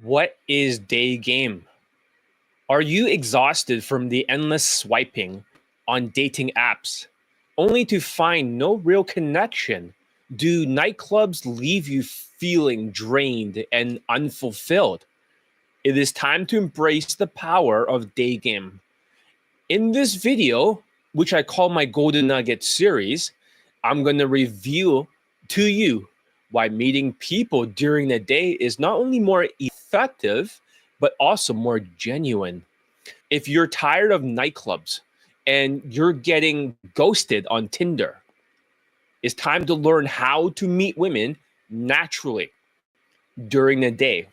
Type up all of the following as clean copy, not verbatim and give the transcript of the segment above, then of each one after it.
What is day game? Are you exhausted from the endless swiping on dating apps, only to find no real connection? Do nightclubs leave you feeling drained and unfulfilled? It is time to embrace the power of day game. In this video, which I call my Golden Nugget series, I'm going to reveal to you why meeting people during the day is not only more effective, but also more genuine. If you're tired of nightclubs and you're getting ghosted on Tinder, it's time to learn how to meet women naturally during the day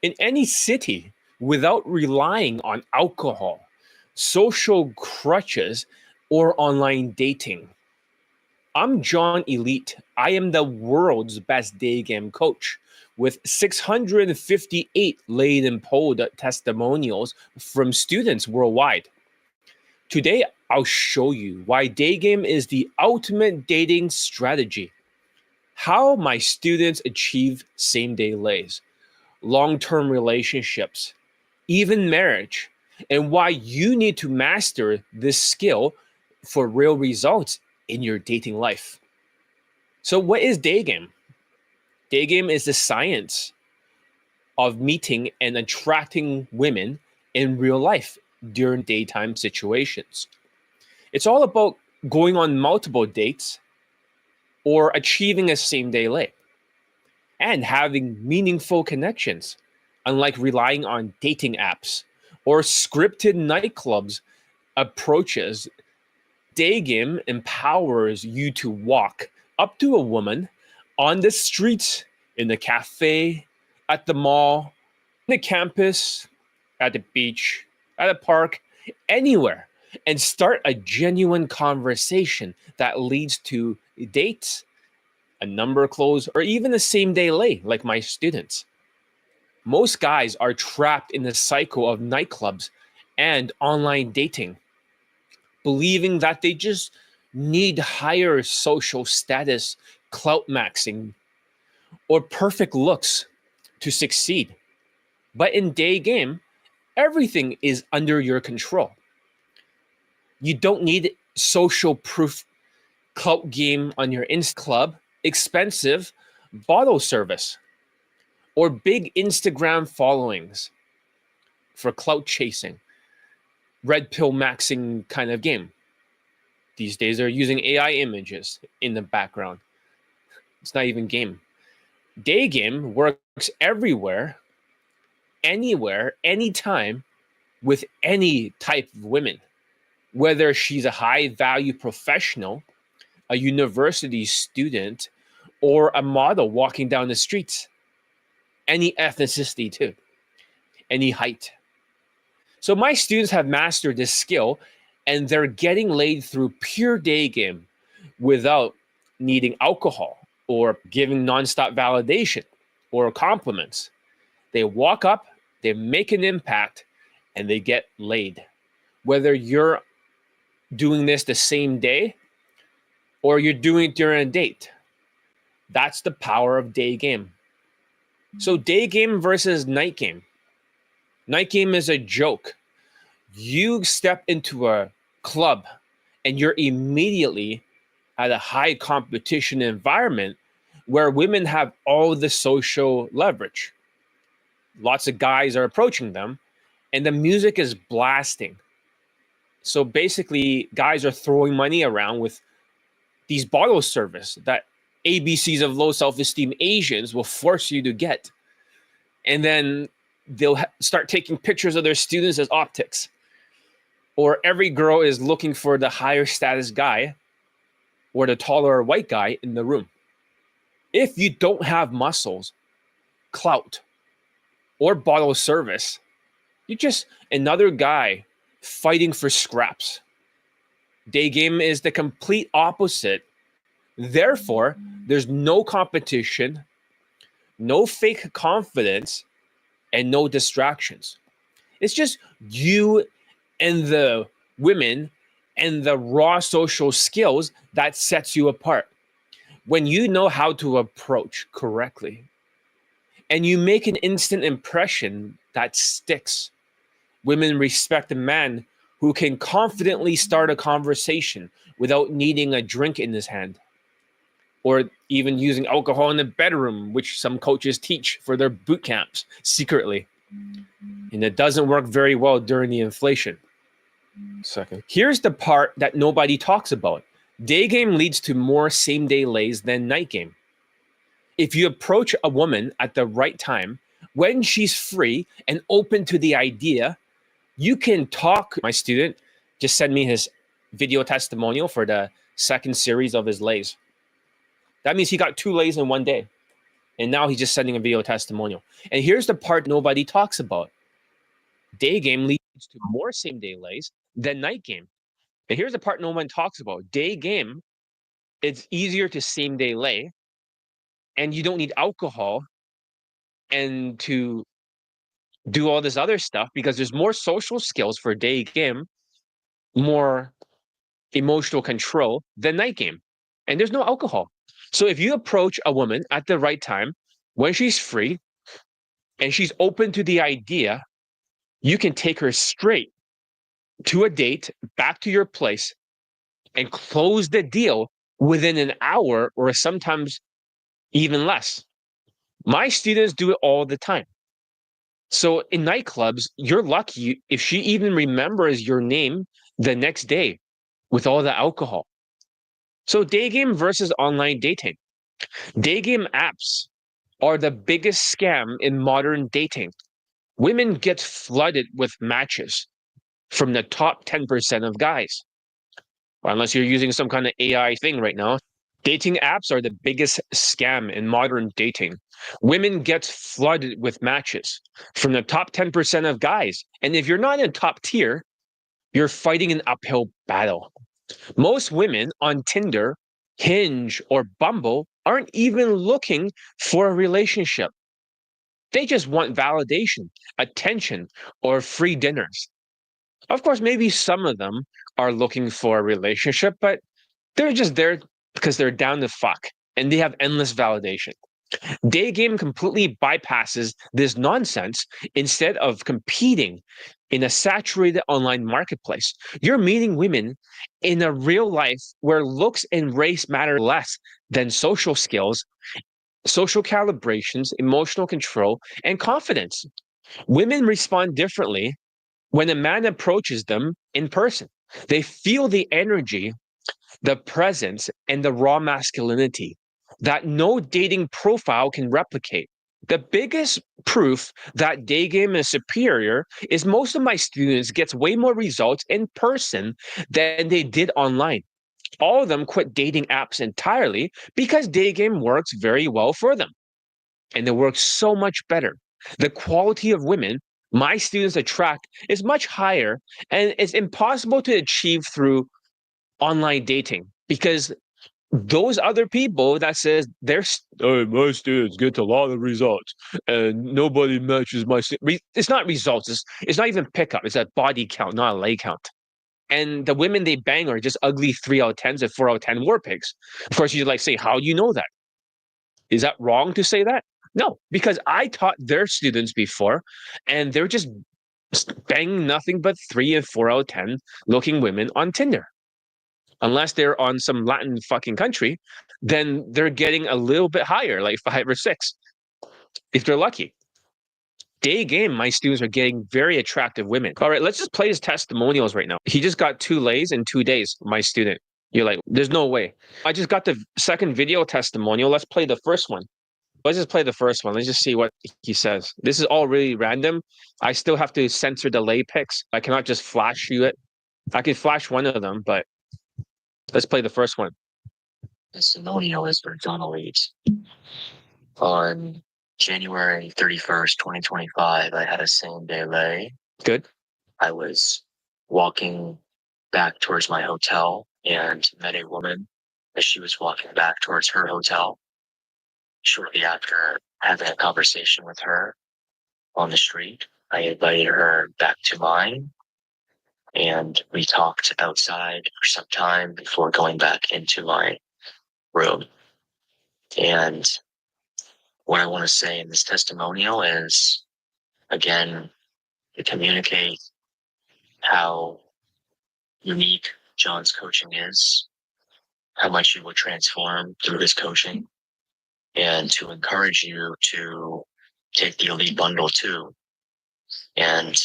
in any city without relying on alcohol, social crutches, or online dating. I'm John Elite. I am the world's best day game coach with 658 laid and polled testimonials from students worldwide. Today, I'll show you why day game is the ultimate dating strategy, how my students achieve same-day lays, long-term relationships, even marriage, and why you need to master this skill for real results in your dating life. So what is day game? Day game is the science of meeting and attracting women in real life during daytime situations. It's all about going on multiple dates or achieving a same-day lay and having meaningful connections, unlike relying on dating apps or scripted nightclubs approaches. Day game empowers you to walk up to a woman on the streets, in the cafe, at the mall, in the campus, at the beach, at a park, anywhere, and start a genuine conversation that leads to dates, a number close, or even a same-day lay, like my students. Most guys are trapped in the cycle of nightclubs and online dating, believing that they just need higher social status, clout maxing, or perfect looks to succeed. But in day game, everything is under your control. You don't need social proof clout game on your Insta club, expensive bottle service, or big Instagram followings for clout chasing, red pill maxing kind of game. These days they're using AI images in the background. It's not even game. Day game works everywhere, anywhere, anytime, with any type of women, whether she's a high value professional, a university student, or a model walking down the streets. Any ethnicity too, any height. So my students have mastered this skill and they're getting laid through pure day game without needing alcohol or giving nonstop validation or compliments. They walk up, they make an impact, and they get laid. Whether you're doing this the same day or you're doing it during a date, that's the power of day game. So day game versus night game. Night game is a joke. You step into a club and you're immediately at a high competition environment where women have all the social leverage. Lots of guys are approaching them and the music is blasting. So basically, guys are throwing money around with these bottle service that ABCs of low self-esteem Asians will force you to get. And then they'll start taking pictures of their students as optics. Or every girl is looking for the higher status guy or the taller white guy in the room. If you don't have muscles, clout, or bottle service, you're just another guy fighting for scraps. Day game is the complete opposite. Therefore, there's no competition, no fake confidence, and no distractions. It's just you and the women and the raw social skills that sets you apart. When you know how to approach correctly and you make an instant impression that sticks. Women respect a man who can confidently start a conversation without needing a drink in his hand or even using alcohol in the bedroom, which some coaches teach for their boot camps secretly. And it doesn't work very well during the inflation. Second. Here's the part that nobody talks about. Day game leads to more same-day lays than night game. If you approach a woman at the right time, when she's free and open to the idea, you can talk. My student just sent me his video testimonial for the second series of his lays. That means he got 2 lays in one day. And now he's just sending a video testimonial. And here's the part nobody talks about. Day game leads to more same-day lays than night game. And here's the part no one talks about. Day game, it's easier to same-day lay, and you don't need alcohol and to do all this other stuff because there's more social skills for day game, more emotional control than night game. And there's no alcohol. So if you approach a woman at the right time, when she's free and she's open to the idea, you can take her straight to a date, back to your place, and close the deal within an hour or sometimes even less. My students do it all the time. So in nightclubs, you're lucky if she even remembers your name the next day with all the alcohol. So day game versus online dating. Day game apps are the biggest scam in modern dating. Women get flooded with matches from the top 10% of guys. Unless you're using some kind of AI thing right now. Dating apps are the biggest scam in modern dating. Women get flooded with matches from the top 10% of guys. And if you're not in top tier, you're fighting an uphill battle. Most women on Tinder, Hinge, or Bumble aren't even looking for a relationship. They just want validation, attention, or free dinners. Of course, maybe some of them are looking for a relationship, but they're just there because they're down to fuck and they have endless validation. Day game completely bypasses this nonsense instead of competing in a saturated online marketplace. You're meeting women in a real life where looks and race matter less than social skills, social calibrations, emotional control, and confidence. Women respond differently when a man approaches them in person. They feel the energy, the presence, and the raw masculinity that no dating profile can replicate. The biggest proof that day game is superior is most of my students gets way more results in person than they did online. All of them quit dating apps entirely because day game works very well for them. And it works so much better. The quality of women my students attract is much higher, and it's impossible to achieve through online dating because those other people that says my students get a lot of results and nobody matches it's not results, it's not even pickup, it's a body count, not a leg count. And the women they bang are just ugly 3 out of 10s and 4 out of 10 war pigs. Of course, you're like, say, how do you know that? Is that wrong to say that? No, because I taught their students before and they're just banging nothing but 3 and 4 out of 10 looking women on Tinder. Unless they're on some Latin fucking country, then they're getting a little bit higher, like 5 or 6, if they're lucky. Day game, my students are getting very attractive women. All right, let's just play his testimonials right now. He just got 2 lays in 2 days, my student. You're like, there's no way. I just got the second video testimonial. Let's play the first one. Let's just play the first one. Let's just see what he says. This is all really random. I still have to censor the lay pics. I cannot just flash you it. I could flash one of them, but let's play the first one. Testimonial is for Donald Leeds. On January 31st, 2025, I had a same day lay. Good. I was walking back towards my hotel and met a woman as she was walking back towards her hotel. Shortly after having a conversation with her on the street, I invited her back to mine and we talked outside for some time before going back into my room. And what I want to say in this testimonial is, again, to communicate how unique John's coaching is, how much he will transform through his coaching, and to encourage you to take the Elite Bundle too. And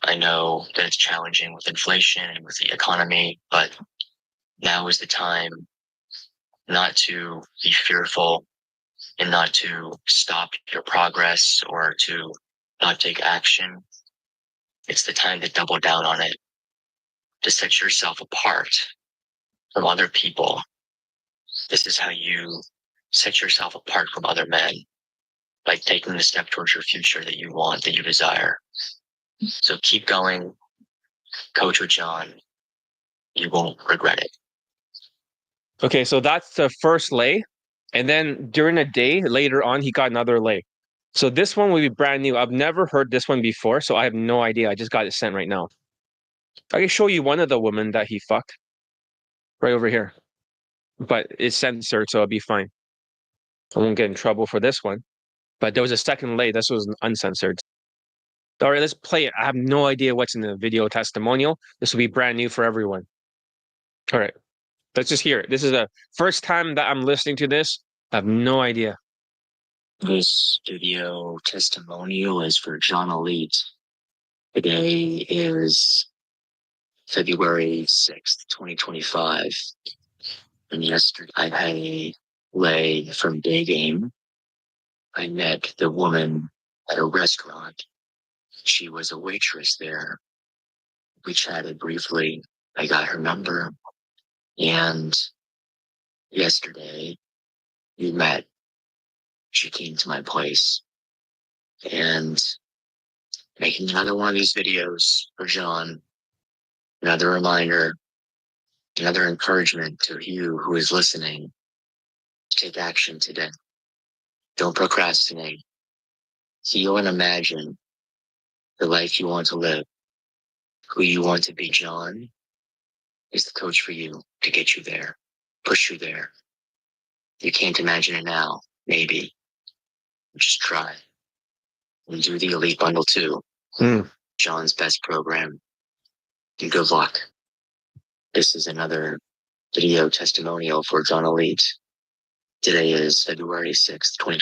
I know that it's challenging with inflation and with the economy, but now is the time not to be fearful and not to stop your progress or to not take action. It's the time to double down on it, to set yourself apart from other people. This is how you set yourself apart from other men, by taking the step towards your future that you want, that you desire. So keep going, coach with John. You won't regret it. Okay, so that's the first lay. And then during the day, later on, he got another lay. So this one will be brand new. I've never heard this one before, so I have no idea. I just got it sent right now. I can show you one of the women that he fucked right over here, but it's censored, so it'll be fine. I won't get in trouble for this one. But there was a second lay. This was uncensored. All right, let's play it. I have no idea what's in the video testimonial. This will be brand new for everyone. All right, let's just hear it. This is the first time that I'm listening to this. I have no idea. This video testimonial is for John Elite. Today is February 6th, 2025. And yesterday I had a lay from Daygame. I met the woman at a restaurant. She was a waitress there. We chatted briefly. I got her number. And yesterday we met. She came to my place. And making another one of these videos for John, another reminder, another encouragement to you who is listening. Take action today. Don't procrastinate. Feel and imagine the life you want to live, who you want to be. John is the coach for you to get you there, push you there. You can't imagine it now, maybe. Just try. And do the Elite Bundle too. John's best program. And good luck. This is another video testimonial for John Elite. Today is February 6th, 2025.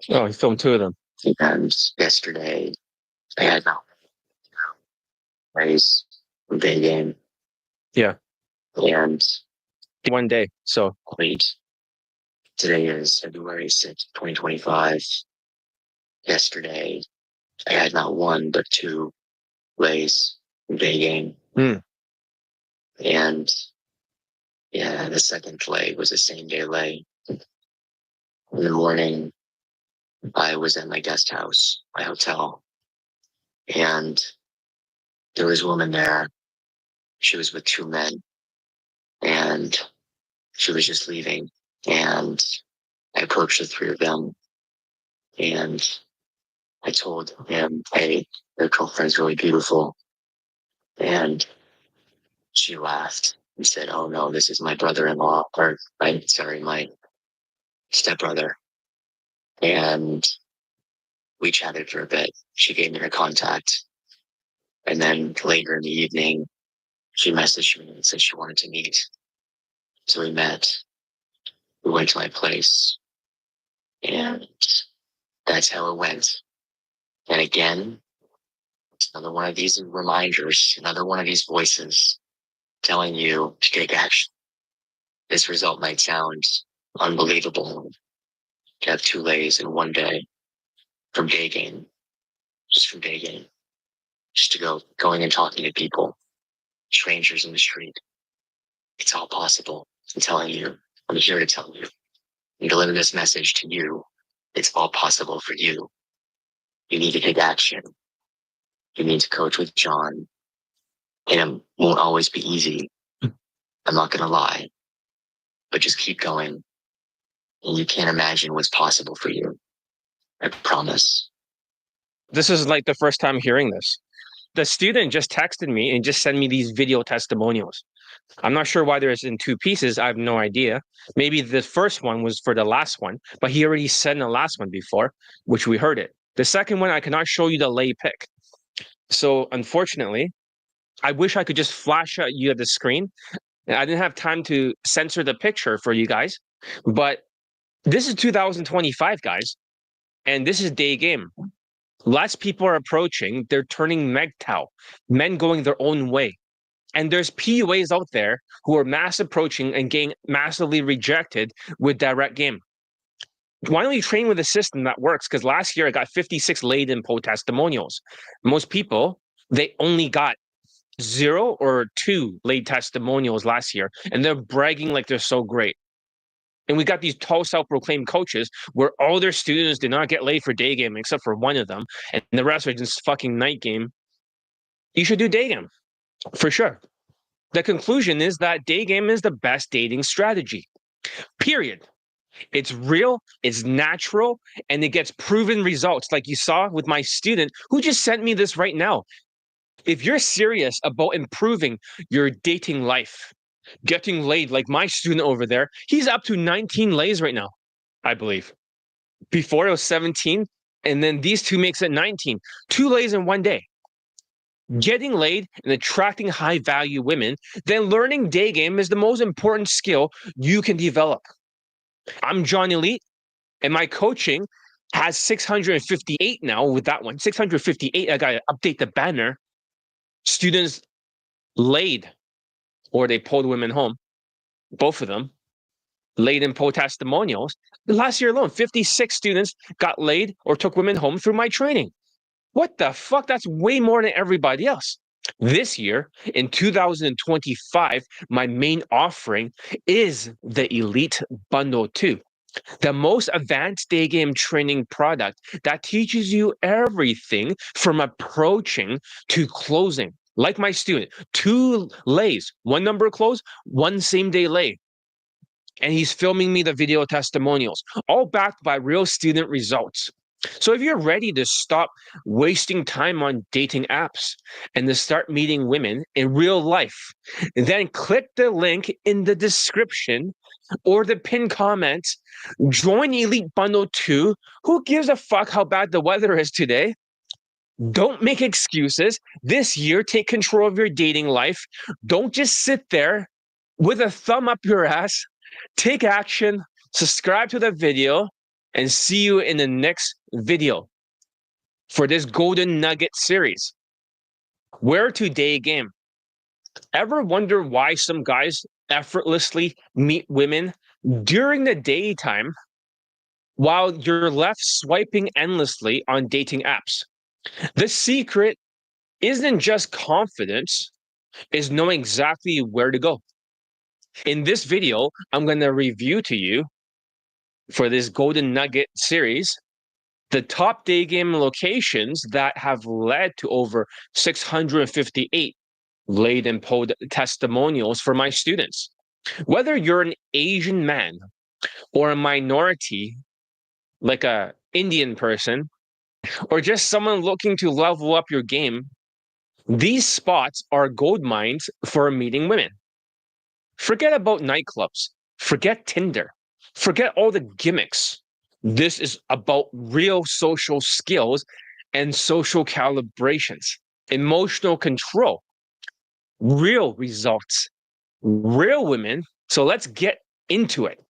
Oh, he filmed two of them. And yesterday, I had no race, Daygame. Yeah. And one day. So wait, today is February 6th, 2025. Yesterday, I had not one, but two lays, Daygame. And yeah, the second lay was the same day lay. In the morning, I was at my guest house, my hotel, and there was a woman there. She was with two men, and she was just leaving. And I approached the three of them, and I told him, hey, their girlfriend's really beautiful. And she laughed and said, oh no, this is my brother-in-law, or my stepbrother. And we chatted for a bit. She gave me her contact. And then later in the evening, she messaged me and said she wanted to meet. So we met. We went to my place. And that's how it went. And again, it's another one of these reminders, another one of these voices telling you to take action. This result might sound unbelievable. To have two lays in one day from Daygame, just from Daygame, just to going and talking to people, strangers in the street. It's all possible. I'm telling you. I'm here to tell you and deliver this message to you. It's all possible for you. You need to take action. You need to coach with John. And it won't always be easy. I'm not going to lie. But just keep going. And you can't imagine what's possible for you. I promise. this is like the first time hearing this. The student just texted me and just sent me these video testimonials. I'm not sure why there's in two pieces. I have no idea. Maybe the first one was for the last one, but he already said in the last one before, which we heard it. The second one, I cannot show you the lay pick. So unfortunately, I wish I could just flash at you at the screen. I didn't have time to censor the picture for you guys, but this is 2025, guys, and this is Daygame. Less people are approaching. They're turning MGTOW, men going their own way. And there's PUAs out there who are mass approaching and getting massively rejected with direct game. Why don't you train with a system that works? Because last year I got 56 laid in po testimonials. Most people, they only got 0 or 2 laid testimonials last year, and they're bragging like they're so great. And we got these tall self-proclaimed coaches where all their students did not get laid for day game except for one of them, and the rest are just fucking night game. You should do day game for sure. The conclusion is that day game is the best dating strategy. Period. It's real, it's natural, and it gets proven results, like you saw with my student who just sent me this right now. If you're serious about improving your dating life, getting laid like my student over there, he's up to 19 lays right now, I believe. Before it was 17, and then these two makes it 19. 2 lays in one day. Getting laid and attracting high value women, then learning day game is the most important skill you can develop. I'm John Elite, and my coaching has 658 now with that one. 658, I got to update the banner. Students laid, or they pulled women home, both of them, laid in po testimonials. Last year alone, 56 students got laid or took women home through my training. What the fuck? That's way more than everybody else. This year, in 2025, my main offering is the Elite Bundle 2, the most advanced day game training product that teaches you everything from approaching to closing. Like my student, 2 lays, 1 number close, 1 same day lay. And he's filming me the video testimonials, all backed by real student results. So if you're ready to stop wasting time on dating apps and to start meeting women in real life, then click the link in the description or the pinned comment. Join Elite Bundle 2. Who gives a fuck how bad the weather is today? Don't make excuses. This year, take control of your dating life. Don't just sit there with a thumb up your ass. Take action. Subscribe to the video, and see you in the next video for this Golden Nugget series. Where to day game? Ever wonder why some guys effortlessly meet women during the daytime while you're left swiping endlessly on dating apps? The secret isn't just confidence, is knowing exactly where to go. In this video, I'm going to review to you for this Golden Nugget series the top day game locations that have led to over 658 laid and po testimonials for my students. Whether you're an Asian man or a minority, like a Indian person, or just someone looking to level up your game, these spots are gold mines for meeting women. Forget about nightclubs. Forget Tinder. Forget all the gimmicks. This is about real social skills and social calibrations, emotional control, real results, real women. So let's get into it.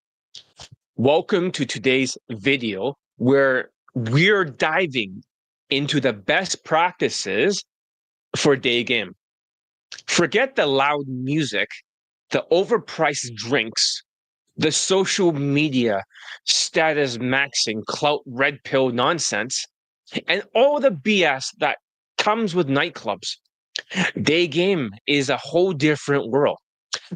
Welcome to today's video where we're diving into the best practices for day game. Forget the loud music, the overpriced drinks, the social media status maxing, clout red pill nonsense, and all the BS that comes with nightclubs. Day game is a whole different world.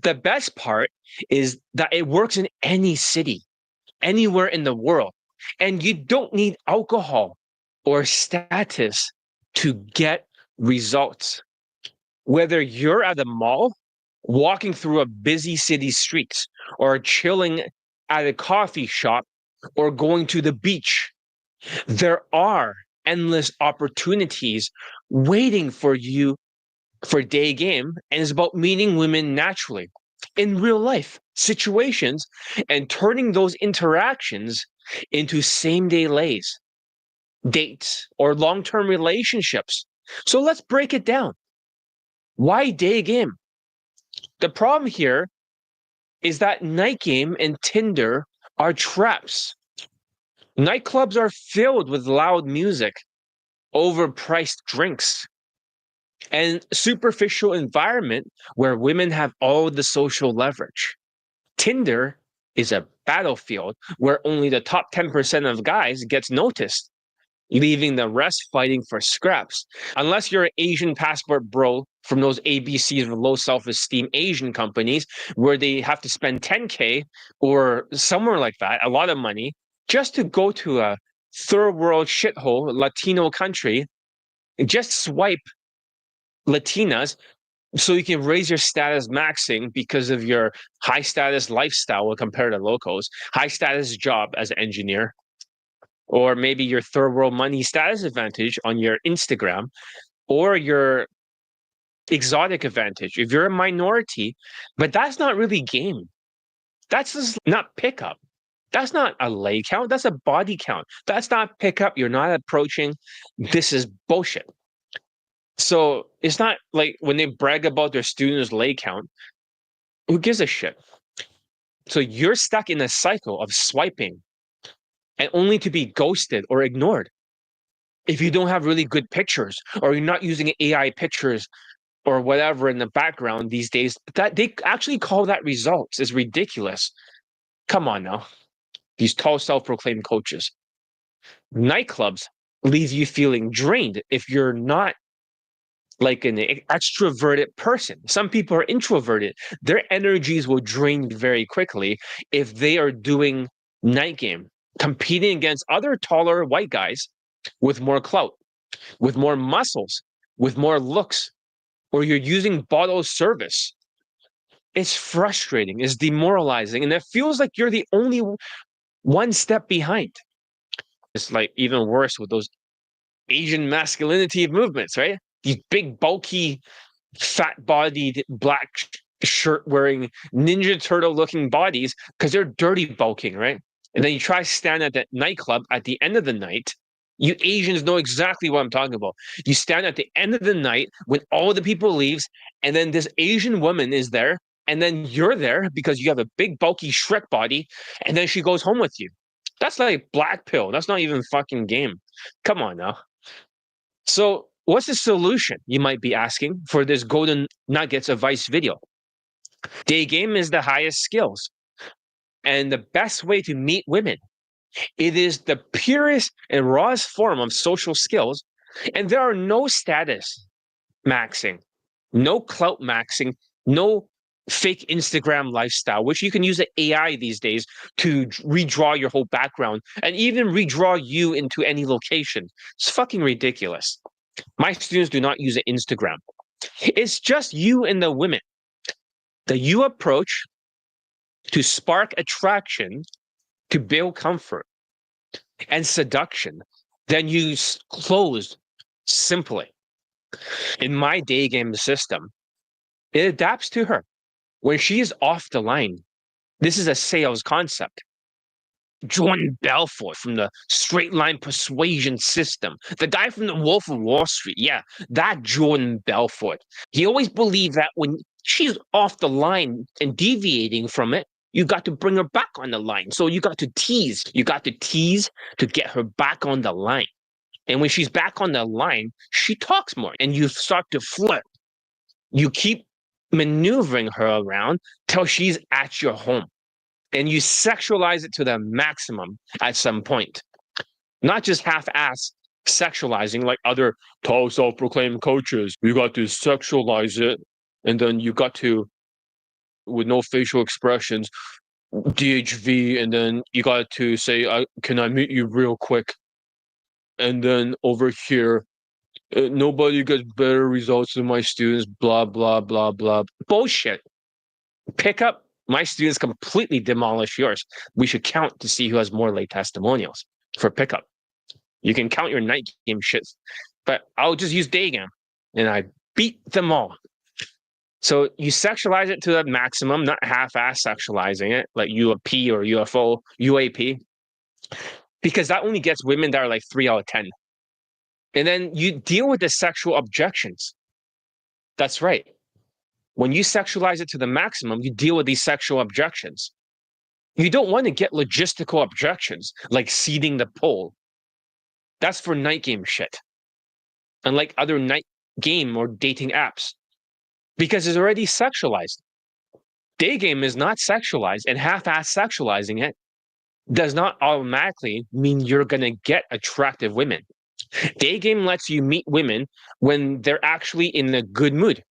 The best part is that it works in any city, anywhere in the world, and you don't need alcohol or status to get results. Whether you're at a mall, walking through a busy city streets, or chilling at a coffee shop, or going to the beach, there are endless opportunities waiting for you for day game, and it's about meeting women naturally in real life situations and turning those interactions into same day lays, dates, or long term relationships. So let's break it down. Why day game? The problem here is that night game and Tinder are traps. Nightclubs are filled with loud music, overpriced drinks, and superficial environment where women have all the social leverage. Tinder is a battlefield where only the top 10% of guys gets noticed, leaving the rest fighting for scraps. Unless you're an Asian passport bro from those ABCs with low self-esteem Asian companies where they have to spend 10K or somewhere like that, a lot of money, just to go to a third world shithole Latino country, just swipe Latinas so you can raise your status maxing because of your high status lifestyle compared to locals, high status job as an engineer, or maybe your third world money status advantage on your Instagram, or your exotic advantage if you're a minority. But that's not really game. That's just not pickup. That's not a lay count. That's a body count. That's not pickup. You're not approaching. This is bullshit. So it's not like when they brag about their students' lay count, who gives a shit? So you're stuck in a cycle of swiping and only to be ghosted or ignored. If you don't have really good pictures or you're not using AI pictures or whatever in the background these days, that they actually call that results is ridiculous. Come on now. These tall self-proclaimed coaches. Nightclubs leave you feeling drained if you're not like an extroverted person. Some people are introverted. Their energies will drain very quickly if they are doing night game, competing against other taller white guys with more clout, with more muscles, with more looks, or you're using bottle service. It's frustrating, it's demoralizing, and it feels like you're the only one step behind. It's like even worse with those Asian masculinity movements, right? These big, bulky, fat bodied, black shirt wearing, Ninja Turtle looking bodies because they're dirty bulking, right? And then you try to stand at that nightclub at the end of the night. You Asians know exactly what I'm talking about. You stand at the end of the night when all the people leaves, and then this Asian woman is there, and then you're there because you have a big bulky Shrek body, and then she goes home with you. That's like black pill. That's not even fucking game. Come on now. So what's the solution, you might be asking, for this golden nuggets advice video? Day game is the highest skills and the best way to meet women. It is the purest and rawest form of social skills, and there are no status maxing, no clout maxing, no fake Instagram lifestyle, which you can use the AI these days to redraw your whole background and even redraw you into any location. It's fucking ridiculous. My students do not use an Instagram. It's just you and the women that you approach to spark attraction, to build comfort and seduction. Then you close simply. In my day game system, it adapts to her. When she is off the line, this is a sales concept. Jordan Belfort from the Straight Line Persuasion System, the guy from the Wolf of Wall Street. Yeah, that Jordan Belfort. He always believed that when she's off the line and deviating from it, you got to bring her back on the line. So you got to tease. You got to tease to get her back on the line. And when she's back on the line, she talks more and you start to flirt. You keep maneuvering her around till she's at your home. And you sexualize it to the maximum at some point. Not just half-ass sexualizing like other tall self-proclaimed coaches. You got to sexualize it, and then you got to, with no facial expressions, DHV, and then you got to say, can I meet you real quick? And then over here, nobody gets better results than my students, blah, blah, blah, blah. Bullshit. Pick up. My students completely demolish yours. We should count to see who has more late testimonials for pickup. You can count your night game shit, but I'll just use day game. And I beat them all. So you sexualize it to the maximum, not half-ass sexualizing it, like UAP or UFO, UAP, because that only gets women that are like 3 out of 10. And then you deal with the sexual objections. That's right. When you sexualize it to the maximum, you deal with these sexual objections. You don't want to get logistical objections like seeding the pole. That's for night game shit. Unlike other night game or dating apps, because it's already sexualized. Day game is not sexualized, and half-ass sexualizing it does not automatically mean you're going to get attractive women. Day game lets you meet women when they're actually in a good mood,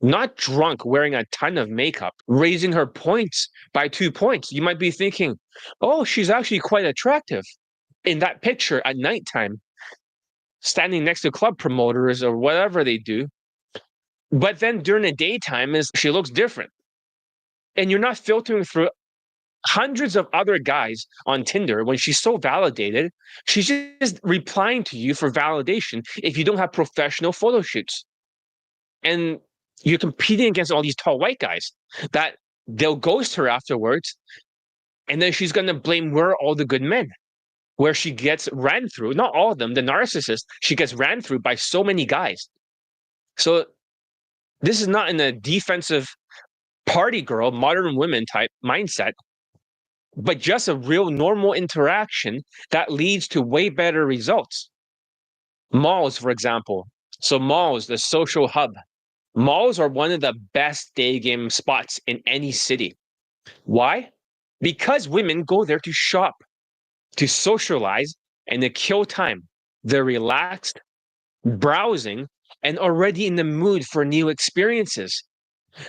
not drunk, wearing a ton of makeup, raising her points by 2 points. You might be thinking, oh, she's actually quite attractive in that picture at nighttime, standing next to club promoters or whatever they do. But then during the daytime, she looks different. And you're not filtering through hundreds of other guys on Tinder when she's so validated. She's just replying to you for validation if you don't have professional photo shoots. And you're competing against all these tall white guys that they'll ghost her afterwards. And then she's going to blame where are all the good men, where she gets ran through. Not all of them, the narcissist, she gets ran through by so many guys. So this is not in a defensive party girl, modern women type mindset, but just a real normal interaction that leads to way better results. Malls, for example. So malls, the social hub. Malls are one of the best day game spots in any city. Why? Because women go there to shop, to socialize, and to kill time. They're relaxed, browsing, and already in the mood for new experiences.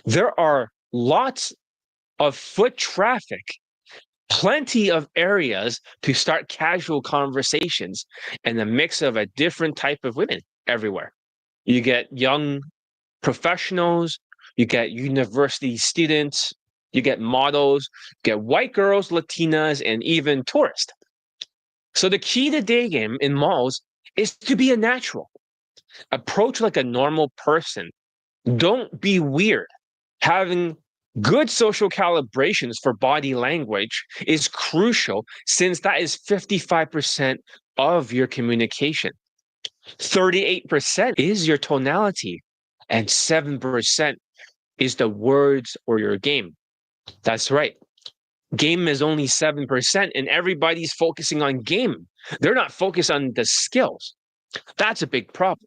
There are lots of foot traffic, plenty of areas to start casual conversations, and a mix of a different type of women everywhere. You get young professionals, you get university students, you get models, you get white girls, Latinas, and even tourists. So the key to day game in malls is to be a natural. Approach like a normal person. Don't be weird. Having good social calibrations for body language is crucial, since that is 55% of your communication. 38% is your tonality, and 7% is the words or your game. That's right. Game is only 7%, and everybody's focusing on game. They're not focused on the skills. That's a big problem.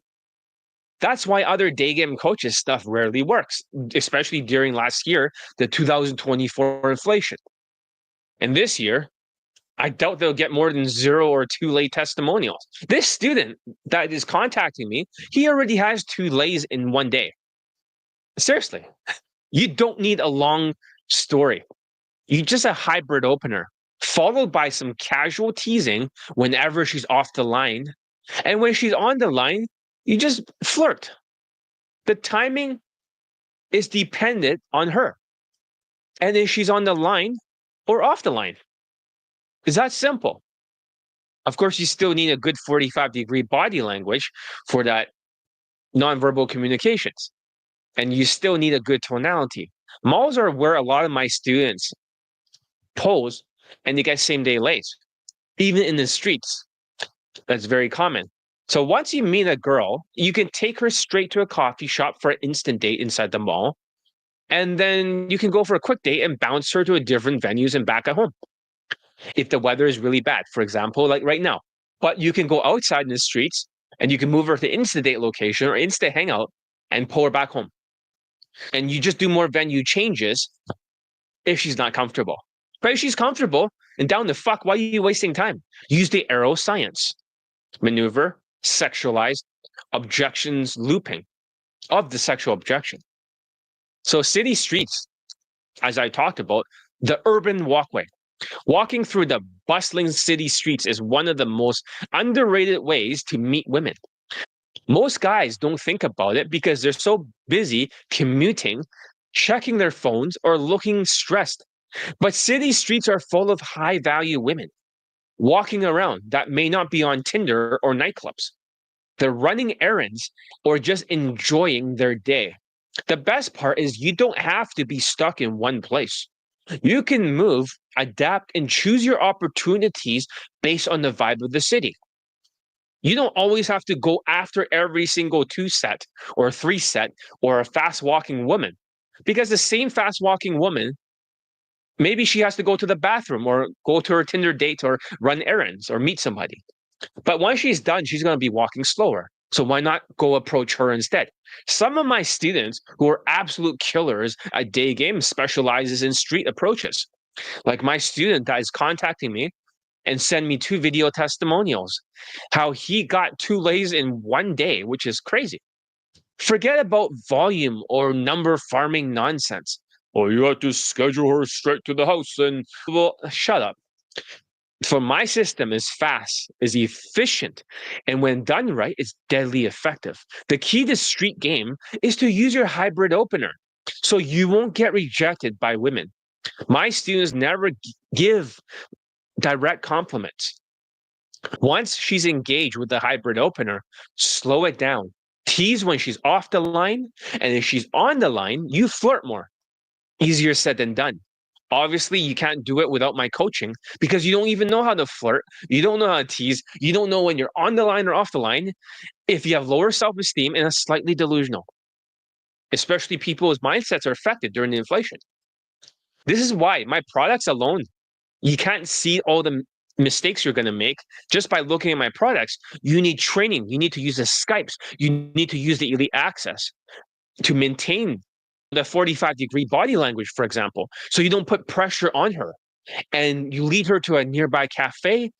That's why other day game coaches stuff rarely works, especially during last year, the 2024 inflation. And this year, I doubt they'll get more than 0 or 2 lay testimonials. This student that is contacting me, he already has 2 lays in one day. Seriously, you don't need a long story. You just a hybrid opener, followed by some casual teasing whenever she's off the line. And when she's on the line, you just flirt. The timing is dependent on her. And if she's on the line or off the line. It's that simple. Of course, you still need a good 45-degree body language for that nonverbal communications. And you still need a good tonality. Malls are where a lot of my students pose and they get same day lays. Even in the streets, that's very common. So once you meet a girl, you can take her straight to a coffee shop for an instant date inside the mall. And then you can go for a quick date and bounce her to a different venues and back at home. If the weather is really bad, for example, like right now. But you can go outside in the streets and you can move her to instant date location or instant hangout and pull her back home. And you just do more venue changes if she's not comfortable. But if she's comfortable and down the fuck, why are you wasting time? Use the arrow science. Maneuver, sexualized, objections looping of the sexual objection. So city streets, as I talked about, the urban walkway. Walking through the bustling city streets is one of the most underrated ways to meet women. Most guys don't think about it because they're so busy commuting, checking their phones, or looking stressed. But city streets are full of high-value women walking around that may not be on Tinder or nightclubs. they're running errands, or just enjoying their day. The best part is you don't have to be stuck in one place. You can move, adapt, and choose your opportunities based on the vibe of the city. You don't always have to go after every single two set or three set or a fast walking woman, because the same fast walking woman, maybe she has to go to the bathroom or go to her Tinder date or run errands or meet somebody. But once she's done, she's going to be walking slower. So why not go approach her instead? Some of my students who are absolute killers at Daygame specializes in street approaches. Like my student that is contacting me and send me 2 video testimonials, how he got 2 lays in one day, which is crazy. Forget about volume or number farming nonsense. Oh, you have to schedule her straight to the house and, well, shut up. For my system is fast, is efficient, and when done right, it's deadly effective. The key to street game is to use your hybrid opener so you won't get rejected by women. My students never give direct compliments. Once she's engaged with the hybrid opener, slow it down. Tease when she's off the line, and if she's on the line, you flirt more. Easier said than done. Obviously, you can't do it without my coaching because you don't even know how to flirt. You don't know how to tease. You don't know when you're on the line or off the line. If you have lower self-esteem and are slightly delusional, especially people whose mindsets are affected during the inflation. This is why my products alone, you can't see all the mistakes you're going to make just by looking at my products. You need training. You need to use the Skypes. You need to use the Elite Access to maintain the 45-degree body language, for example, so you don't put pressure on her. And you lead her to a nearby cafe,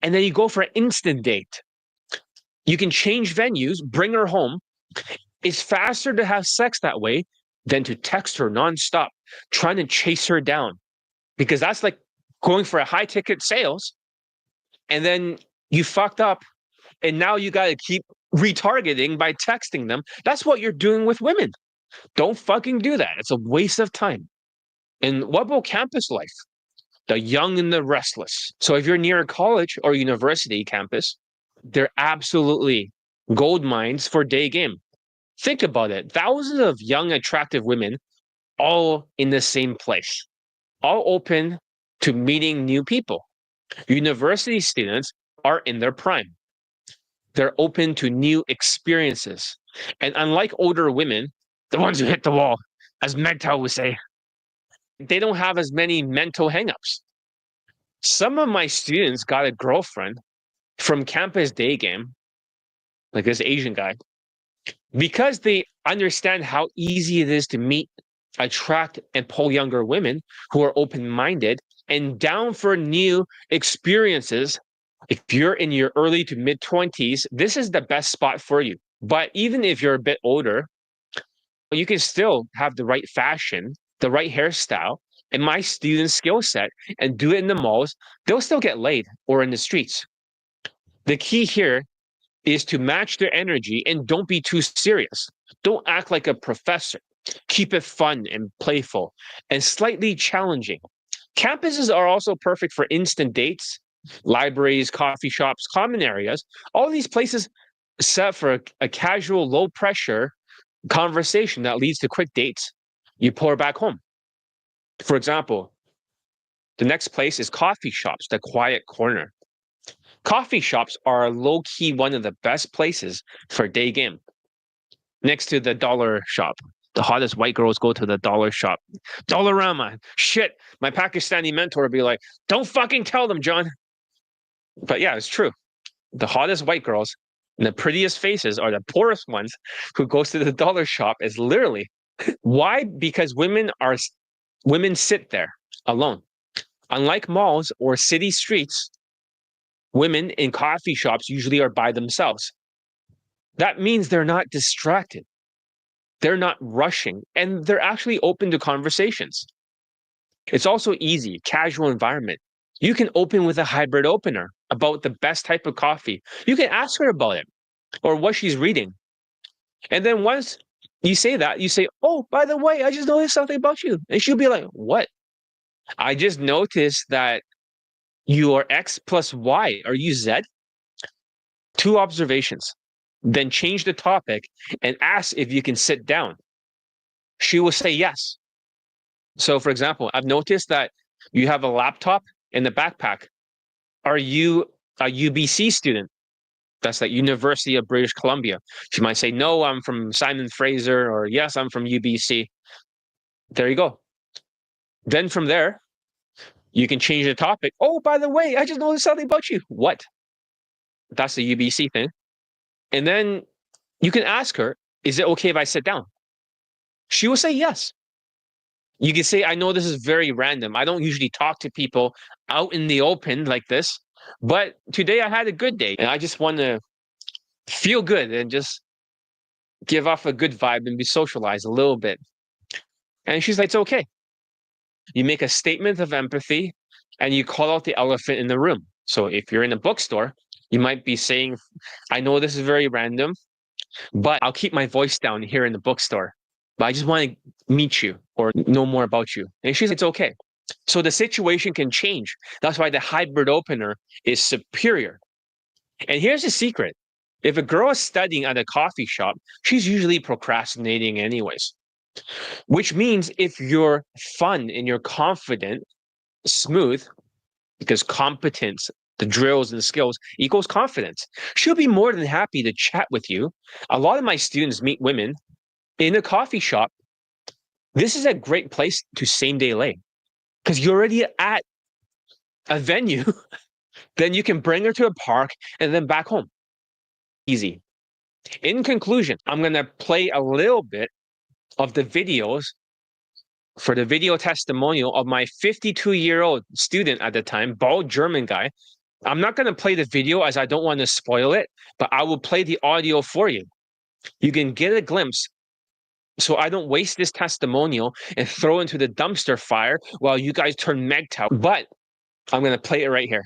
and then you go for an instant date. You can change venues, bring her home. It's faster to have sex that way than to text her nonstop, trying to chase her down, because that's like going for a high ticket sales, and then you fucked up, and now you got to keep retargeting by texting them. That's what you're doing with women. Don't fucking do that. It's a waste of time. And what about campus life? The young and the restless. So if you're near a college or university campus, they're absolutely gold mines for Daygame. Think about it. Thousands of young, attractive women all in the same place, all open to meeting new people. University students are in their prime. They're open to new experiences. And unlike older women, the ones who hit the wall, as MGTOW would say, they don't have as many mental hangups. Some of my students got a girlfriend from campus Daygame, like this Asian guy, because they understand how easy it is to meet, attract, and pull younger women who are open-minded and down for new experiences. If you're in your early to mid-20s, this is the best spot for you. But even if you're a bit older, you can still have the right fashion, the right hairstyle, and my students' skill set and do it in the malls, they'll still get laid or in the streets. The key here is to match their energy and don't be too serious. Don't act like a professor. Keep it fun and playful and slightly challenging. Campuses are also perfect for instant dates, libraries, coffee shops, common areas. All these places set for a casual, low pressure conversation that leads to quick dates. You pull her back home. For example, the next place is coffee shops, the quiet corner. Coffee shops are low-key one of the best places for Daygame. Next to the dollar shop. The hottest white girls go to the dollar shop. Dollarama. Shit. My Pakistani mentor would be like, don't fucking tell them, John. But yeah, it's true. The hottest white girls and the prettiest faces are the poorest ones who goes to the dollar shop is literally. Why? Because women sit there alone. Unlike malls or city streets, women in coffee shops usually are by themselves. That means they're not distracted. They're not rushing, and they're actually open to conversations. It's also easy, casual environment. You can open with a hybrid opener about the best type of coffee. You can ask her about it or what she's reading. And then once you say that, you say, oh, by the way, I just noticed something about you. And she'll be like, what? I just noticed that you are X plus Y. Are you Z? 2 observations. then change the topic and ask if you can sit down. She will say yes. So, for example, I've noticed that you have a laptop in the backpack. Are you a UBC student? That's like University of British Columbia. She might say, no, I'm from Simon Fraser, or yes, I'm from UBC. There you go. Then from there, you can change the topic. Oh, by the way, I just noticed something about you. What? That's the UBC thing. And then you can ask her, is it okay if I sit down? She will say yes. You can say, I know this is very random. I don't usually talk to people out in the open like this, but today I had a good day and I just want to feel good and just give off a good vibe and be socialized a little bit. And she's like, it's okay. You make a statement of empathy and you call out the elephant in the room. So if you're in a bookstore, you might be saying, I know this is very random, but I'll keep my voice down here in the bookstore. But I just want to meet you or know more about you. And she's like, it's okay. So the situation can change. That's why the hybrid opener is superior. And here's the secret. If a girl is studying at a coffee shop, she's usually procrastinating anyways. Which means if you're fun and you're confident, smooth, because competence, the drills and the skills equals confidence, she'll be more than happy to chat with you. A lot of my students meet women in a coffee shop. This is a great place to same day lay because you're already at a venue. Then you can bring her to a park and then back home. Easy. In conclusion, I'm going to play a little bit of the videos for the video testimonial of my 52-year-old student at the time, bald German guy. I'm not going to play the video as I don't want to spoil it, but I will play the audio for you. You can get a glimpse so I don't waste this testimonial and throw into the dumpster fire while you guys turn MGTOW, but I'm going to play it right here.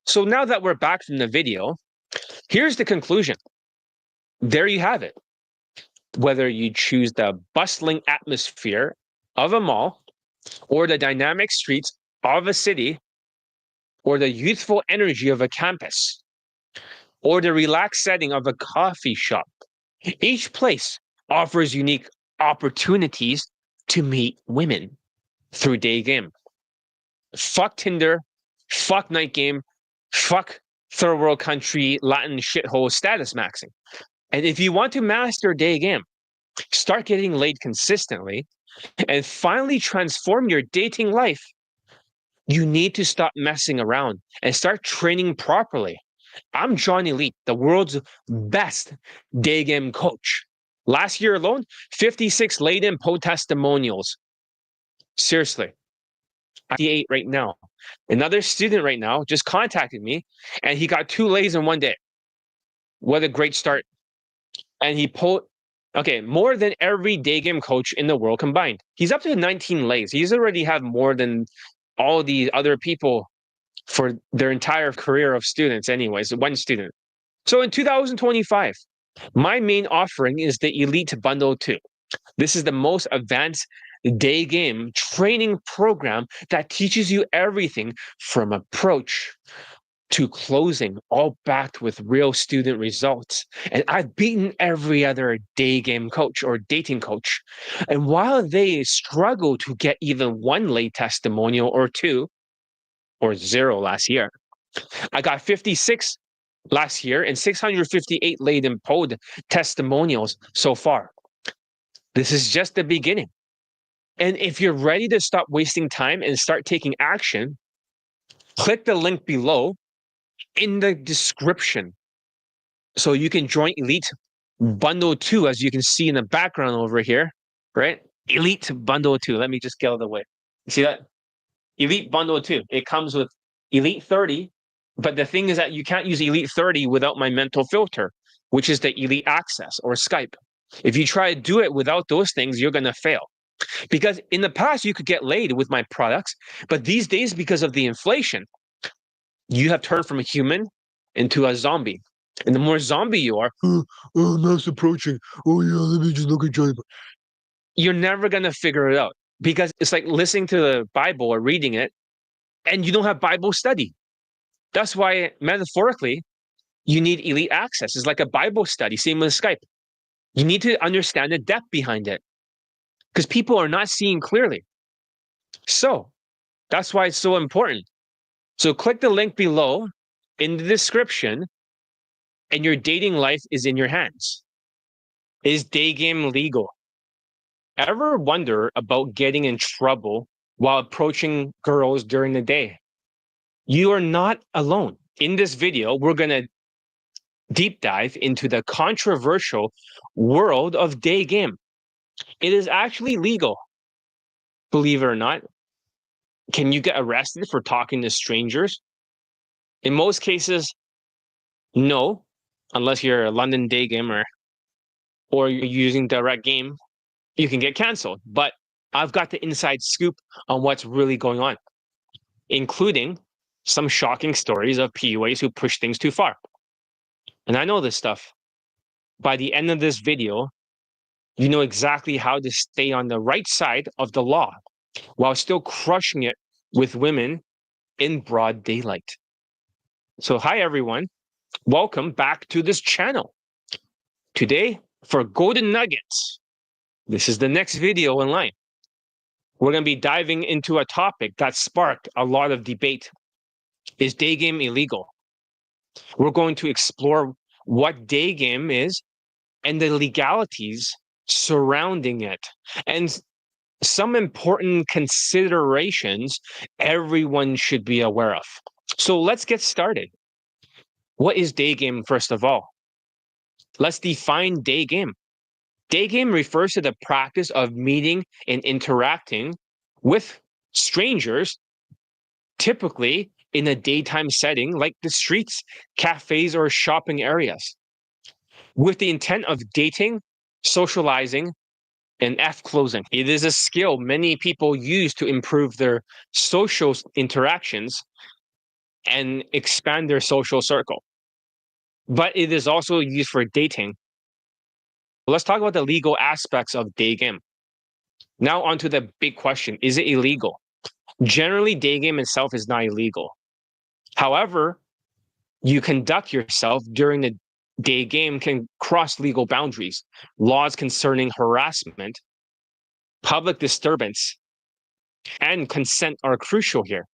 So now that we're back from the video, here's the conclusion. There you have it. Whether you choose the bustling atmosphere of a mall or the dynamic streets of a city or the youthful energy of a campus or the relaxed setting of a coffee shop, each place offers unique opportunities to meet women through Daygame. Fuck Tinder, fuck Night Game, fuck third world country Latin shithole status maxing. And if you want to master Daygame, start getting laid consistently, and finally transform your dating life, you need to stop messing around and start training properly. I'm John Elite, the world's best Daygame coach. Last year alone, 56 laid-in testimonials. Seriously, 58 right now. Another student right now just contacted me, and he got 2 lays in one day. What a great start. And he more than every Daygame coach in the world combined. He's up to 19 lays. He's already had more than all the other people for their entire career of students anyways, one student. So in 2025, my main offering is the Elite Bundle 2. This is the most advanced Daygame training program that teaches you everything from approach to closing, all backed with real student results. And I've beaten every other Daygame coach or dating coach. And while they struggle to get even one lay testimonial or 2 or 0 last year, I got 56 last year and 658 laid in pod testimonials so far. This is just the beginning. And if you're ready to stop wasting time and start taking action, click the link below in the description so you can join Elite Bundle 2, as you can see in the background over here, right? Elite Bundle 2. Let me just get out of the way. You see that? Elite Bundle 2. It comes with Elite 30, but the thing is that you can't use Elite 30 without my mental filter, which is the Elite Access or Skype. If you try to do it without those things, you're going to fail. Because in the past, you could get laid with my products, but these days, because of the inflation, you have turned from a human into a zombie. And the more zombie you are, mass approaching. Oh, yeah, let me just look at you. You're never going to figure it out because it's like listening to the Bible or reading it, and you don't have Bible study. That's why, metaphorically, you need elite access. It's like a Bible study, same with Skype. You need to understand the depth behind it because people are not seeing clearly. So that's why it's so important. So click the link below in the description, and your dating life is in your hands. Is Daygame legal? Ever wonder about getting in trouble while approaching girls during the day? You are not alone. In this video, we're going to deep dive into the controversial world of Daygame. It is actually legal, believe it or not. Can you get arrested for talking to strangers? In most cases, no, unless you're a London Daygame or you're using direct game, you can get canceled. But I've got the inside scoop on what's really going on, including some shocking stories of PUAs who push things too far. And I know this stuff. By the end of this video, you know exactly how to stay on the right side of the law while still crushing it with women in broad daylight. So, hi everyone. Welcome back to this channel. Today, for Golden Nuggets, this is the next video in line. We're going to be diving into a topic that sparked a lot of debate. Is Daygame illegal? We're going to explore what Daygame is and the legalities surrounding it, and some important considerations everyone should be aware of. So let's get started. What is Daygame, first of all? Let's define Daygame. Daygame refers to the practice of meeting and interacting with strangers, typically in a daytime setting like the streets, cafes, or shopping areas, with the intent of dating, socializing, and closing. It is a skill many people use to improve their social interactions and expand their social circle. But it is also used for dating. Let's talk about the legal aspects of Daygame. Now onto the big question, is it illegal? Generally, Daygame itself is not illegal. However, you conduct yourself during the Daygame can cross legal boundaries. Laws concerning harassment, public disturbance, and consent are crucial here.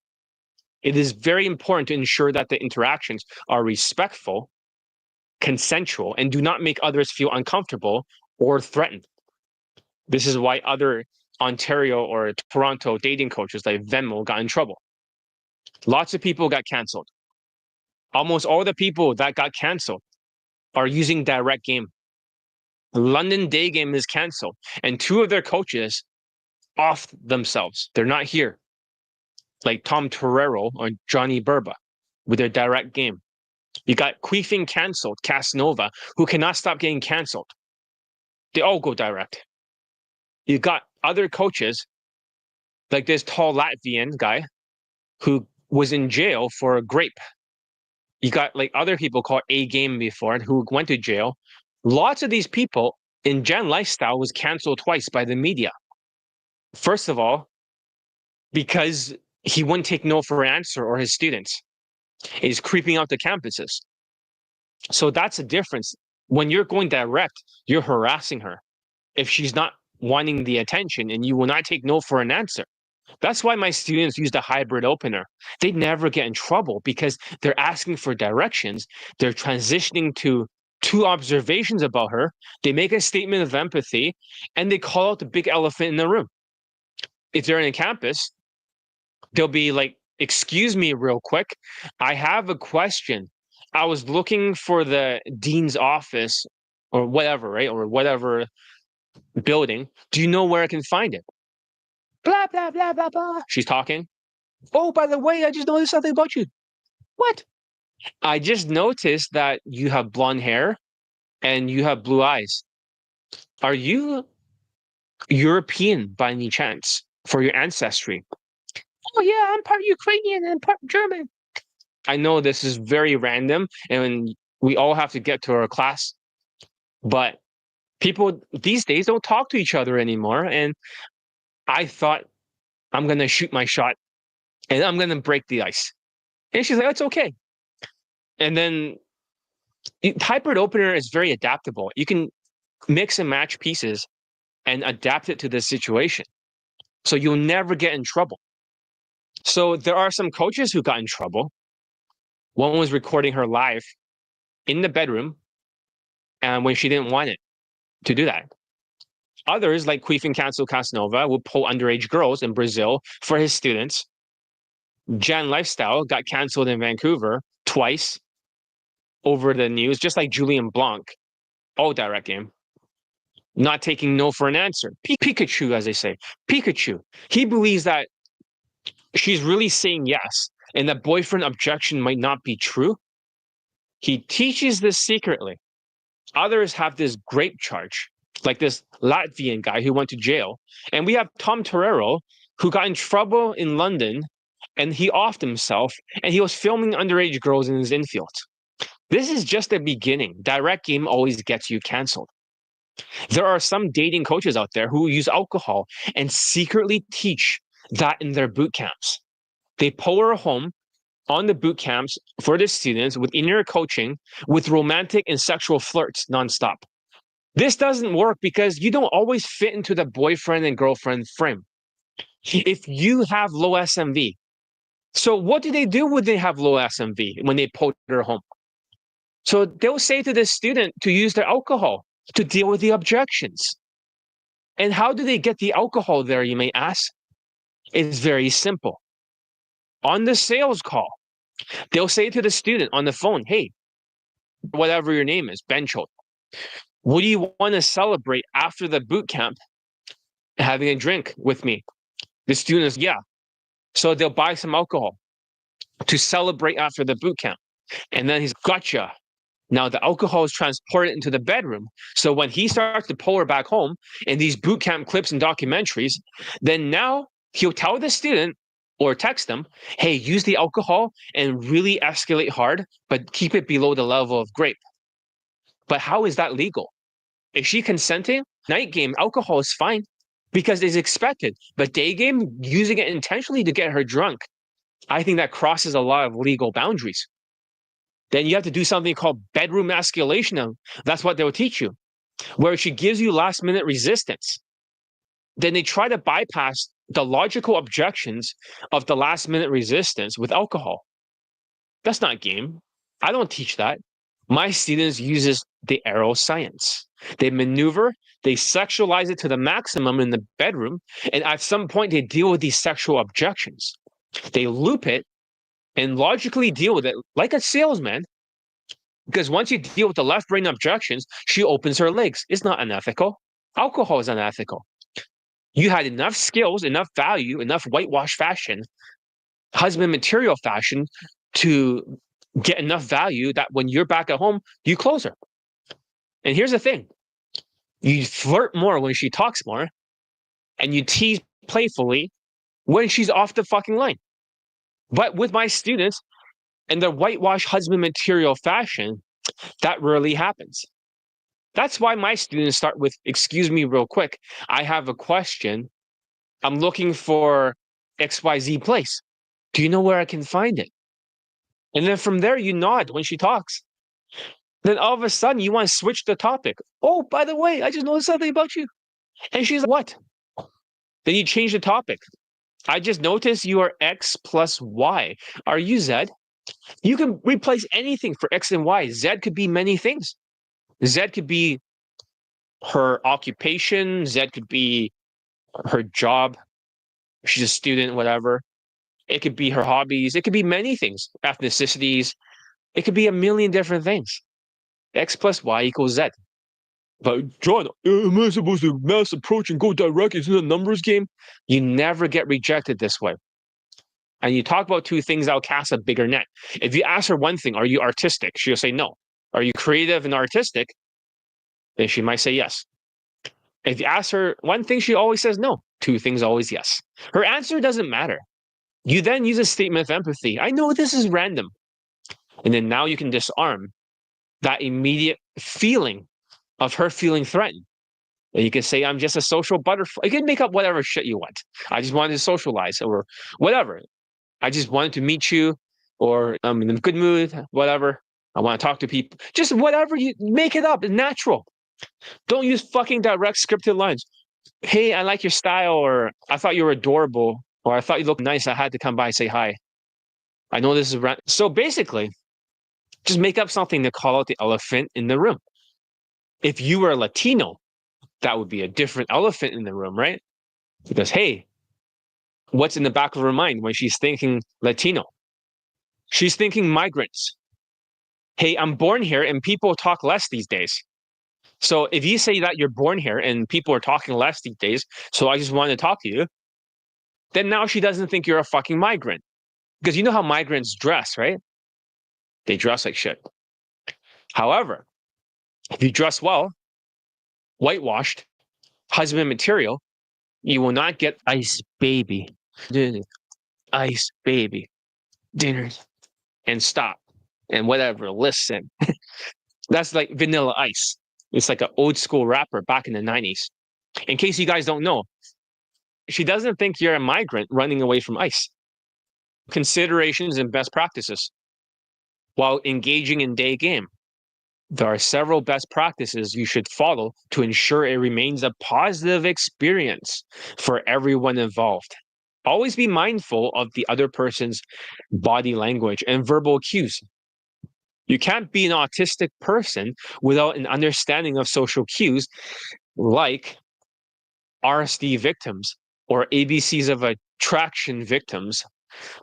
It is very important to ensure that the interactions are respectful, consensual, and do not make others feel uncomfortable or threatened. This is why other Ontario or Toronto dating coaches like Venmo got in trouble. Lots of people got canceled. Almost all the people that got canceled are using direct game. London Daygame is canceled, and two of their coaches off themselves. They're not here, like Tom Torero or Johnny Burba with their direct game. You got Queefing canceled, Casanova, who cannot stop getting canceled. They all go direct. You got other coaches, like this tall Latvian guy who was in jail for a grape. You got like other people called A-Game before who went to jail. Lots of these people in Gen Lifestyle was canceled twice by the media. First of all, because he wouldn't take no for an answer, or his students. He's creeping out the campuses. So that's a difference. When you're going direct, you're harassing her. If she's not wanting the attention and you will not take no for an answer. That's why my students use the hybrid opener. They never get in trouble because they're asking for directions. They're transitioning to two observations about her. They make a statement of empathy and they call out the big elephant in the room. If they're in a campus, they'll be like, excuse me real quick. I have a question. I was looking for the dean's office or whatever, right? Or whatever building. Do you know where I can find it? Blah, blah, blah, blah, blah. She's talking. Oh, by the way, I just noticed something about you. What? I just noticed that you have blonde hair and you have blue eyes. Are you European by any chance for your ancestry? Oh, yeah, I'm part Ukrainian and part German. I know this is very random and we all have to get to our class, but people these days don't talk to each other anymore. And I thought, I'm going to shoot my shot and I'm going to break the ice. And she's like, it's okay. And then Hybrid opener is very adaptable. You can mix and match pieces and adapt it to the situation. So you'll never get in trouble. So there are some coaches who got in trouble. One was recording her live in the bedroom and when she didn't want it to do that. Others, like Queef and Cancel Casanova, will pull underage girls in Brazil for his students. Jan Lifestyle got canceled in Vancouver twice over the news, just like Julian Blanc. Oh, direct game. Not taking no for an answer. Pikachu, as they say. Pikachu. He believes that she's really saying yes, and that boyfriend objection might not be true. He teaches this secretly. Others have this grape charge, like this Latvian guy who went to jail. And we have Tom Torero, who got in trouble in London, and he offed himself, and he was filming underage girls in his infield. This is just the beginning. Direct game always gets you canceled. There are some dating coaches out there who use alcohol and secretly teach that in their boot camps. They pull her home on the boot camps for the students with inner coaching, with romantic and sexual flirts nonstop. This doesn't work because you don't always fit into the boyfriend and girlfriend frame. If you have low SMV, so what do they do when they have low SMV when they pull her home? So they'll say to the student to use their alcohol to deal with the objections. And how do they get the alcohol there, you may ask? It's very simple. On the sales call, they'll say to the student on the phone, hey, whatever your name is, Bencho, what do you want to celebrate after the boot camp? Having a drink with me. The student is, yeah. So they'll buy some alcohol to celebrate after the boot camp. And then he's gotcha. Now the alcohol is transported into the bedroom. So when he starts to pull her back home in these boot camp clips and documentaries, then now he'll tell the student or text them, hey, use the alcohol and really escalate hard, but keep it below the level of grape. But how is that legal? Is she consenting? Night game, alcohol is fine because it's expected. But day game, using it intentionally to get her drunk, I think that crosses a lot of legal boundaries. Then you have to do something called bedroom escalation. That's what they'll teach you, where she gives you last minute resistance. Then they try to bypass the logical objections of the last minute resistance with alcohol. That's not game. I don't teach that. My students uses the arrow science. They maneuver, they sexualize it to the maximum in the bedroom, and at some point they deal with these sexual objections. They loop it and logically deal with it like a salesman. Because once you deal with the left brain objections, she opens her legs. It's not unethical. Alcohol is unethical. You had enough skills, enough value, enough whitewash fashion, husband material fashion to get enough value that when you're back at home, you close her. And here's the thing. You flirt more when she talks more, and you tease playfully when she's off the fucking line. But with my students and their whitewash husband material fashion, that rarely happens. That's why my students start with, excuse me real quick, I have a question. I'm looking for XYZ place. Do you know where I can find it? And then from there, you nod when she talks. Then all of a sudden, you want to switch the topic. Oh, by the way, I just noticed something about you. And she's like, what? Then you change the topic. I just noticed you are X plus Y. Are you Z? You can replace anything for X and Y. Z could be many things. Z could be her occupation. Z could be her job. She's a student, whatever. It could be her hobbies. It could be many things. Ethnicities. It could be a million different things. X plus Y equals Z. But John, am I supposed to mass approach and go direct? Isn't it a numbers game? You never get rejected this way. And you talk about two things that'll cast a bigger net. If you ask her one thing, are you artistic? She'll say no. Are you creative and artistic? Then she might say yes. If you ask her one thing, she always says no. Two things, always yes. Her answer doesn't matter. You then use a statement of empathy. I know this is random. And then now you can disarm that immediate feeling of her feeling threatened. And you can say, I'm just a social butterfly. You can make up whatever shit you want. I just wanted to socialize or whatever. I just wanted to meet you, or I'm in a good mood, whatever. I want to talk to people. Just whatever, you make it up. It's natural. Don't use fucking direct scripted lines. Hey, I like your style, or I thought you were adorable, or I thought you looked nice. I had to come by and say hi. I know this is so basically, just make up something to call out the elephant in the room. If you were a Latino, that would be a different elephant in the room, right? Because hey, what's in the back of her mind when she's thinking Latino? She's thinking migrants. Hey, I'm born here and people talk less these days. So if you say that you're born here and people are talking less these days, so I just want to talk to you, then now she doesn't think you're a fucking migrant. Because you know how migrants dress, right? They dress like shit. However, if you dress well, whitewashed, husband material, you will not get ice baby, ice baby, dinner, and stop, and whatever, listen. That's like Vanilla Ice. It's like an old school rapper back in the 90s. In case you guys don't know, she doesn't think you're a migrant running away from ICE. Considerations and best practices. While engaging in Daygame, there are several best practices you should follow to ensure it remains a positive experience for everyone involved. Always be mindful of the other person's body language and verbal cues. You can't be an autistic person without an understanding of social cues like RSD victims or ABCs of attraction victims,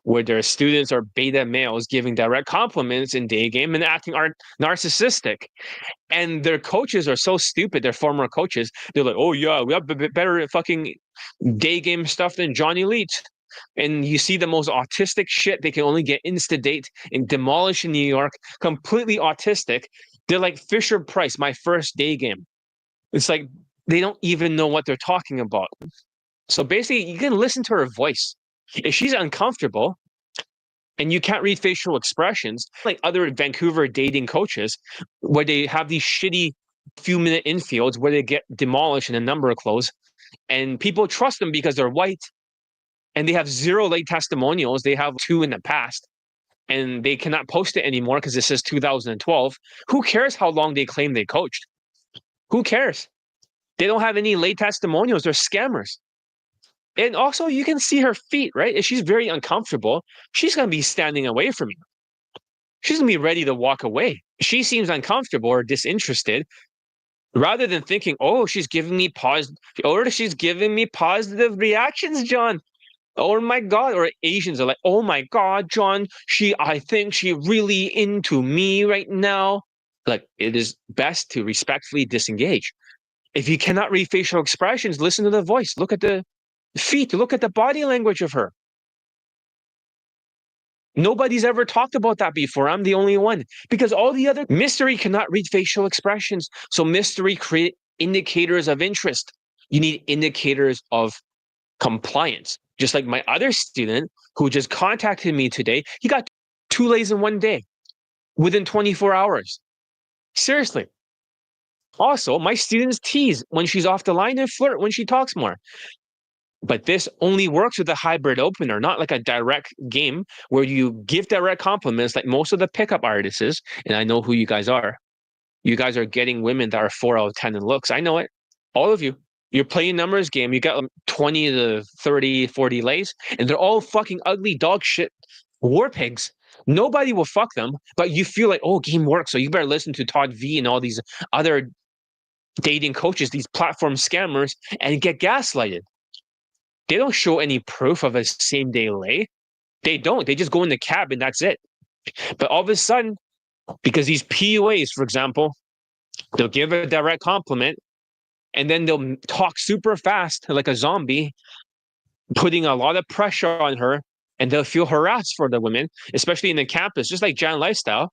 where their students are beta males giving direct compliments in Daygame and acting narcissistic. And their coaches are so stupid, their former coaches. They're like, oh, yeah, we have better fucking Daygame stuff than Johnny Elite. And you see the most autistic shit they can only get Insta-Date and Demolish in New York, completely autistic. They're like Fisher Price, my first Daygame. It's like they don't even know what they're talking about. So basically, you can listen to her voice. If she's uncomfortable and you can't read facial expressions, like other Vancouver dating coaches, where they have these shitty few-minute infields where they get demolished in a number of clothes, and people trust them because they're white, and they have zero late testimonials. They have 2 in the past, and they cannot post it anymore because it says 2012. Who cares how long they claim they coached? Who cares? They don't have any late testimonials. They're scammers. And also, you can see her feet, right? If she's very uncomfortable, she's going to be standing away from you. She's going to be ready to walk away. She seems uncomfortable or disinterested, rather than thinking, oh, she's giving me positive reactions, John. Oh my God. Or Asians are like, oh my God, John, I think she really into me right now. Like, it is best to respectfully disengage. If you cannot read facial expressions, listen to the voice. Look at the feet. Look at the body language of her. Nobody's ever talked about that before. I'm the only one. Because all the other mystery cannot read facial expressions. So mystery create indicators of interest. You need indicators of compliance. Just like my other student who just contacted me today, he got 2 lays in one day within 24 hours. Seriously. Also, my students tease when she's off the line and flirt when she talks more. But this only works with a hybrid opener, not like a direct game where you give direct compliments like most of the pickup artists. And I know who you guys are. You guys are getting women that are 4 out of 10 in looks. I know it. All of you. You're playing numbers game. You got 20 to 30, 40 lays, and they're all fucking ugly dog shit war pigs. Nobody will fuck them, but you feel like, oh, game works. So you better listen to Todd V and all these other dating coaches, these platform scammers, and get gaslighted. They don't show any proof of a same day lay. They don't. They just go in the cab and that's it. But all of a sudden, because these PUAs, for example, they'll give a direct compliment and then they'll talk super fast like a zombie, putting a lot of pressure on her, and they'll feel harassed for the women, especially in the campus, just like Jan Lifestyle.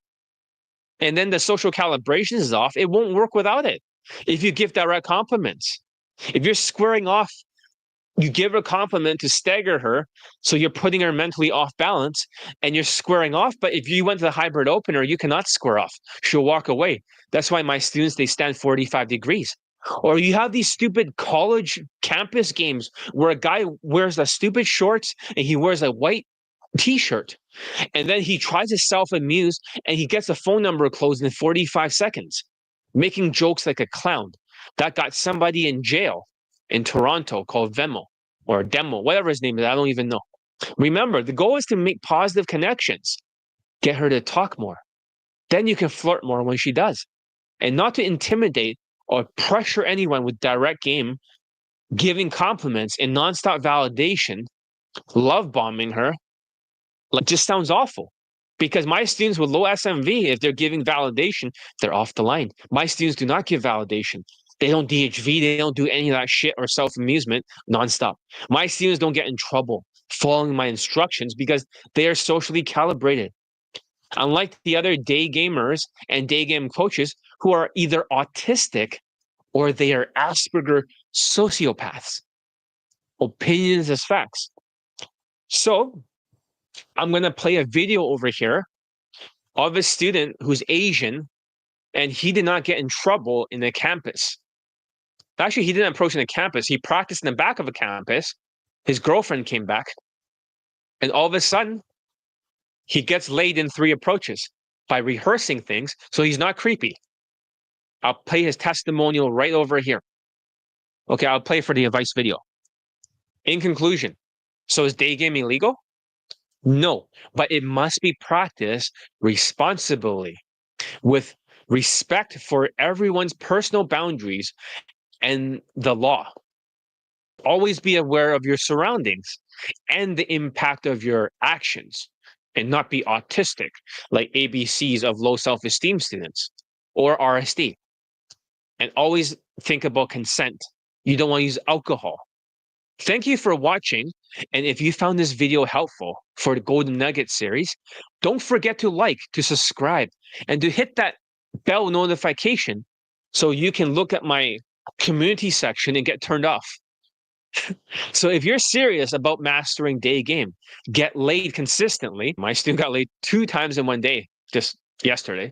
And then the social calibration is off. It won't work without it. If you give direct compliments, if you're squaring off, you give her a compliment to stagger her, so you're putting her mentally off balance and you're squaring off. But if you went to the hybrid opener, you cannot square off. She'll walk away. That's why my students, they stand 45 degrees. Or you have these stupid college campus games where a guy wears the stupid shorts and he wears a white t-shirt. And then he tries to self-amuse and he gets a phone number closed in 45 seconds, making jokes like a clown. That got somebody in jail in Toronto called Vemo or Demo, whatever his name is. I don't even know. Remember, the goal is to make positive connections, get her to talk more. Then you can flirt more when she does. And not to intimidate or pressure anyone with direct game, giving compliments and nonstop validation, love bombing her, like just sounds awful. Because my students with low SMV, if they're giving validation, they're off the line. My students do not give validation. They don't DHV, they don't do any of that shit or self amusement nonstop. My students don't get in trouble following my instructions because they are socially calibrated. Unlike the other day gamers and day game coaches who are either autistic or they are Asperger sociopaths. Opinions as facts. So I'm going to play a video over here of a student who's Asian and he did not get in trouble in the campus. Actually, he didn't approach in the campus. He practiced in the back of a campus. His girlfriend came back and all of a sudden he gets laid in 3 approaches by rehearsing things. So he's not creepy. I'll play his testimonial right over here. Okay, I'll play for the advice video. In conclusion, so is day game illegal? No, but it must be practiced responsibly with respect for everyone's personal boundaries and the law. Always be aware of your surroundings and the impact of your actions and not be autistic like ABCs of low self-esteem students or RSD. And always think about consent. You don't want to use alcohol. Thank you for watching. And if you found this video helpful for the Golden Nugget series, don't forget to like, to subscribe, and to hit that bell notification so you can look at my community section and get turned off. So if you're serious about mastering day game, get laid consistently. My student got laid 2 times in one day just yesterday.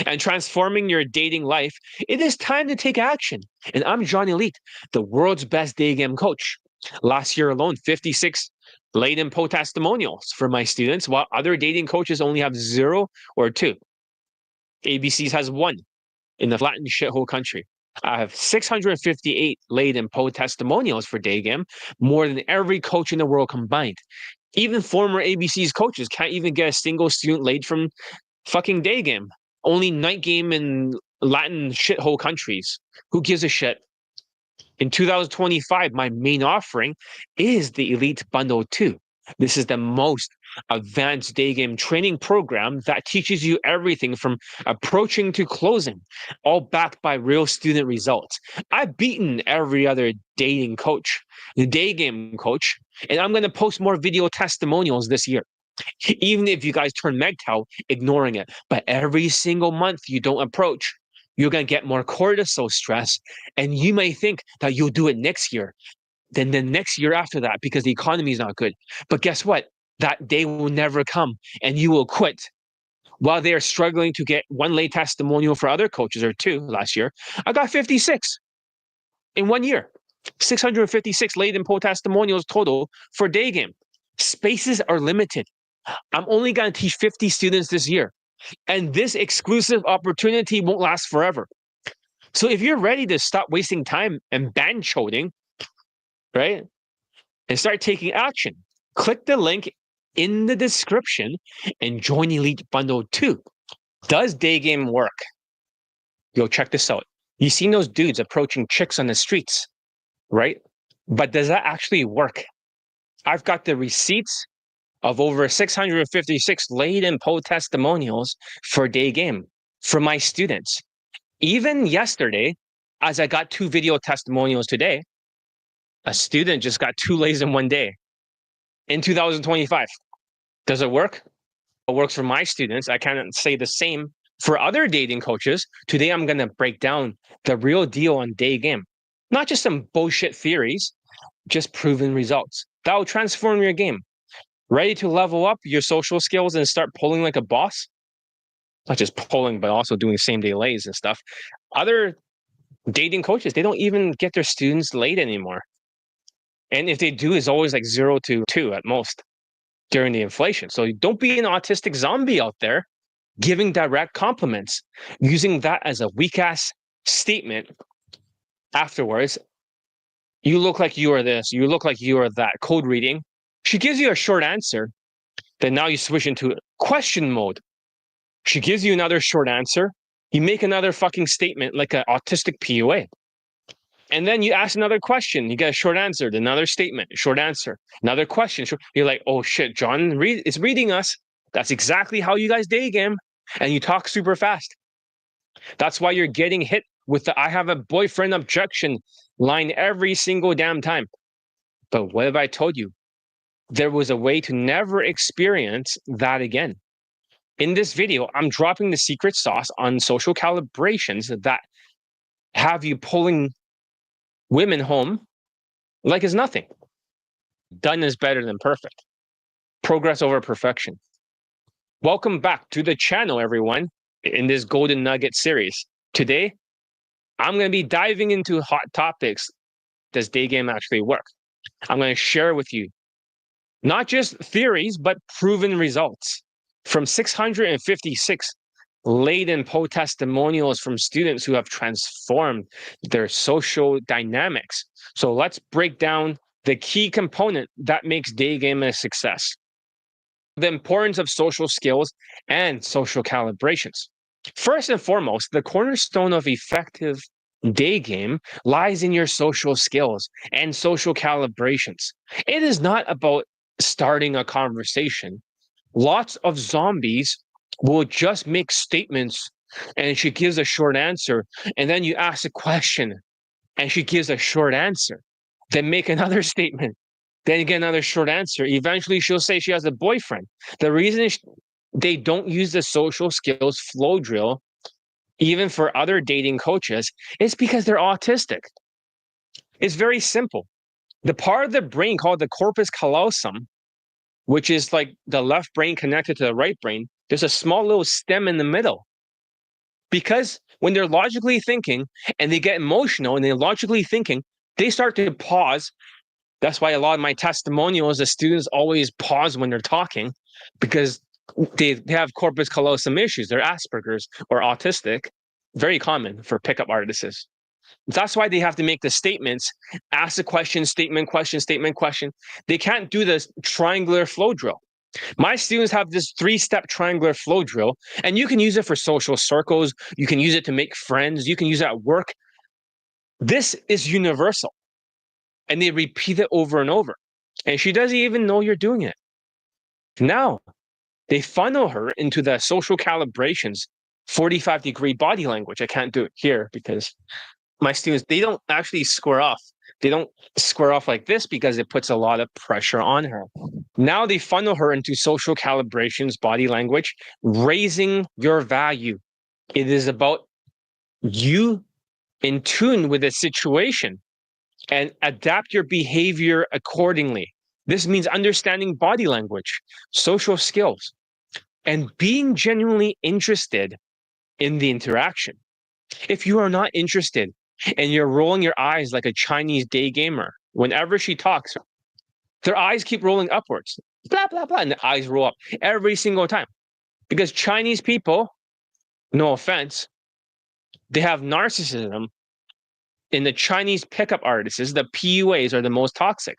And transforming your dating life, it is time to take action. And I'm John Elite, the world's best day game coach. Last year alone, 56 laid in po testimonials for my students, while other dating coaches only have 0 or 2. ABC's has 1 in the flattened shithole country. I have 658 laid in po testimonials for day game, more than every coach in the world combined. Even former ABC's coaches can't even get a single student laid from fucking day game. Only night game in Latin shithole countries. Who gives a shit? In 2025, my main offering is the Elite Bundle 2. This is the most advanced day game training program that teaches you everything from approaching to closing, all backed by real student results. I've beaten every other dating coach, the day game coach, and I'm going to post more video testimonials this year. Even if you guys turn MGTOW, ignoring it. But every single month you don't approach, you're going to get more cortisol stress. And you may think that you'll do it next year, then the next year after that, because the economy is not good. But guess what? That day will never come and you will quit. While they are struggling to get 1 lay testimonial for other coaches or 2 last year, I got 56 in 1 year. 656 laid in po testimonials total for day game. Spaces are limited. I'm only going to teach 50 students this year. And this exclusive opportunity won't last forever. So if you're ready to stop wasting time and ban choding, right, and start taking action, click the link in the description and join Elite Bundle 2. Does day game work? Yo, check this out. You seen those dudes approaching chicks on the streets, right? But does that actually work? I've got the receipts of over 656 laid in po testimonials for day game for my students. Even yesterday, as I got 2 video testimonials today, a student just got 2 lays in 1 day in 2025. Does it work? It works for my students. I can't say the same for other dating coaches. Today, I'm going to break down the real deal on day game. Not just some bullshit theories, just proven results. That will transform your game. Ready to level up your social skills and start pulling like a boss? Not just pulling, but also doing same day lays and stuff. Other dating coaches, they don't even get their students laid anymore. And if they do, it's always like 0 to 2 at most. during the inflation. So don't be an autistic zombie out there giving direct compliments, using that as a weak ass statement afterwards. You look like you are this, you look like you are that, code reading. She gives you a short answer, then now you switch into question mode. She gives you another short answer, you make another fucking statement like an autistic PUA. And then you ask another question, you get a short answer, another statement, short answer, another question. You're like, oh shit, John is reading us. That's exactly how you guys day game. And you talk super fast. That's why you're getting hit with the I have a boyfriend objection line every single damn time. But what have I told you? There was a way to never experience that again. In this video, I'm dropping the secret sauce on social calibrations that have you pulling women home like it's nothing. Done is better than perfect. Progress over perfection. Welcome back to the channel, everyone, in this Golden Nugget series. Today, I'm going to be diving into hot topics. Does Daygame actually work? I'm going to share with you not just theories, but proven results from 656 laden poll testimonials from students who have transformed their social dynamics. So let's break down the key component that makes Daygame a success. The importance of social skills and social calibrations. First and foremost, the cornerstone of effective Daygame lies in your social skills and social calibrations. It is not about starting a conversation. Lots of zombies will just make statements and she gives a short answer. And then you ask a question and she gives a short answer. Then make another statement. Then you get another short answer. Eventually, she'll say she has a boyfriend. The reason they don't use the social skills flow drill, even for other dating coaches, is because they're autistic. It's very simple. The part of the brain called the corpus callosum, which is like the left brain connected to the right brain, there's a small little stem in the middle. Because when they're logically thinking and they get emotional and they're logically thinking, they start to pause. That's why a lot of my testimonials, the students always pause when they're talking because they have corpus callosum issues. They're Asperger's or autistic, very common for pickup artists. That's why they have to make the statements, ask a question, statement, question, statement, question. They can't do this triangular flow drill. My students have this 3-step triangular flow drill, and you can use it for social circles. You can use it to make friends. You can use it at work. This is universal. And they repeat it over and over. And she doesn't even know you're doing it. Now, they funnel her into the social calibrations, 45-degree body language. I can't do it here because my students, they don't actually square off. They don't square off like this because it puts a lot of pressure on her. Now they funnel her into social calibrations, body language, raising your value. It is about you in tune with the situation and adapt your behavior accordingly. This means understanding body language, social skills, and being genuinely interested in the interaction. If you are not interested and you're rolling your eyes like a Chinese day gamer, whenever she talks, their eyes keep rolling upwards, blah, blah, blah, and the eyes roll up every single time. Because Chinese people, no offense, they have narcissism. In the Chinese pickup artists, the PUAs are the most toxic.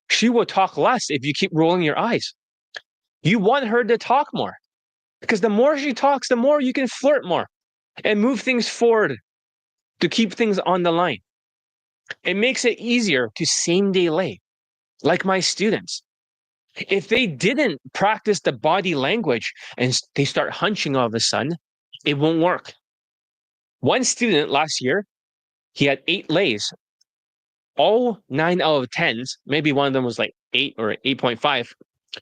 She will talk less if you keep rolling your eyes. You want her to talk more because the more she talks, the more you can flirt more and move things forward to keep things on the line. It makes it easier to same day lay, like my students. If they didn't practice the body language and they start hunching all of a sudden, it won't work. One student last year, he had 8 lays. All 9 out of 10s, maybe one of them was like 8 or 8.5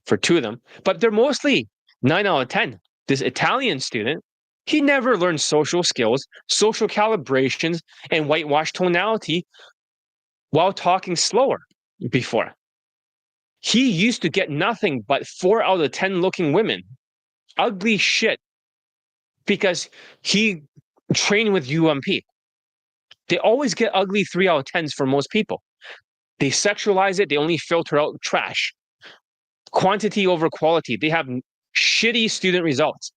for 2 of them, but they're mostly 9 out of 10. This Italian student, he never learned social skills, social calibrations, and whitewash tonality while talking slower before. He used to get nothing but 4 out of 10 looking women. Ugly shit. Because he trained with UMP. They always get ugly 3 out of 10s for most people. They sexualize it. They only filter out trash. quantity over quality. They have shitty student results.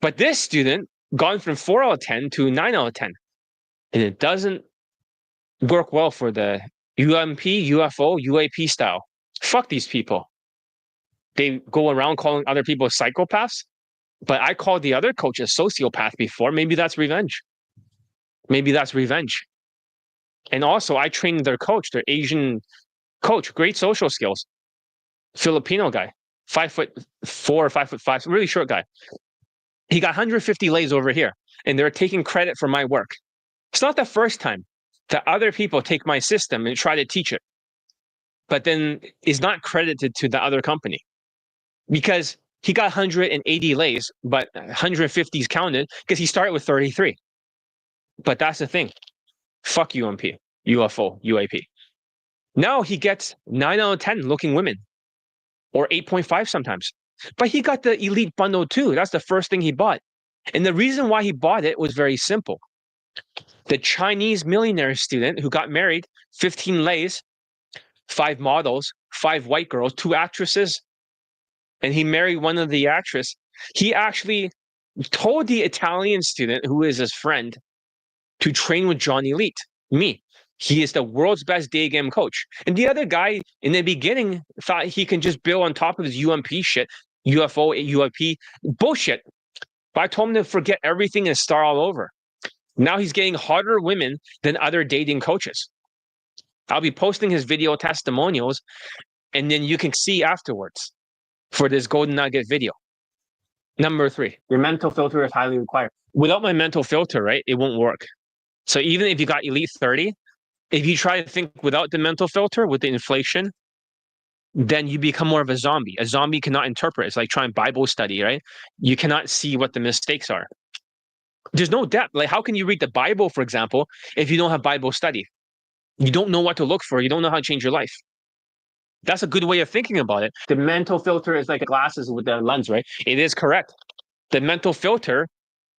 But this student gone from 4 out of 10 to 9 out of 10. And it doesn't work well for the UMP, UFO, UAP style. Fuck these people. They go around calling other people psychopaths. But I called the other coach a sociopath before. Maybe that's revenge. Maybe that's revenge. And also, I trained their coach, their Asian coach, great social skills. Filipino guy, 5'4" or 5'5", really short guy. He got 150 lays over here, and they're taking credit for my work. It's not the first time that other people take my system and try to teach it, but then is not credited to the other company because he got 180 lays, but 150 is counted because he started with 33. But that's the thing. Fuck UMP, UFO, UAP. Now he gets 9 out of 10 looking women, or 8.5 sometimes. But he got the elite bundle too. That's the first thing he bought. And the reason why he bought it was very simple. The Chinese millionaire student who got married, 15 lays, 5 models, 5 white girls, 2 actresses, and he married one of the actresses. He actually told the Italian student who is his friend to train with John Elite, me. He is the world's best Daygame coach. And the other guy in the beginning thought he can just build on top of his UMP shit, UFO, UAP, bullshit. But I told him to forget everything and start all over. Now he's getting hotter women than other dating coaches. I'll be posting his video testimonials, and then you can see afterwards for this golden nugget video. Number 3, your mental filter is highly required. Without my mental filter, right, it won't work. So even if you got Elite 30, if you try to think without the mental filter, with the inflation, then you become more of a zombie. A zombie cannot interpret. It's like trying Bible study, right? You cannot see what the mistakes are. There's no depth. Like, how can you read the Bible, for example, if you don't have Bible study? You don't know what to look for. You don't know how to change your life. That's a good way of thinking about it. The mental filter is like glasses with the lens, right? It is correct. The mental filter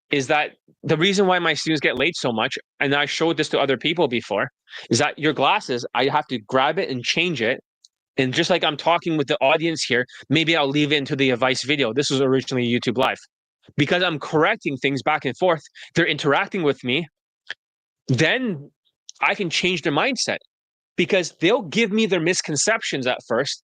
is that the reason why my students get late so much, and I showed this to other people before, is that your glasses, I have to grab it and change it. And just like I'm talking with the audience here, maybe I'll leave it into the advice video. This was originally YouTube Live. Because I'm correcting things back and forth, they're interacting with me, then I can change their mindset. Because they'll give me their misconceptions at first,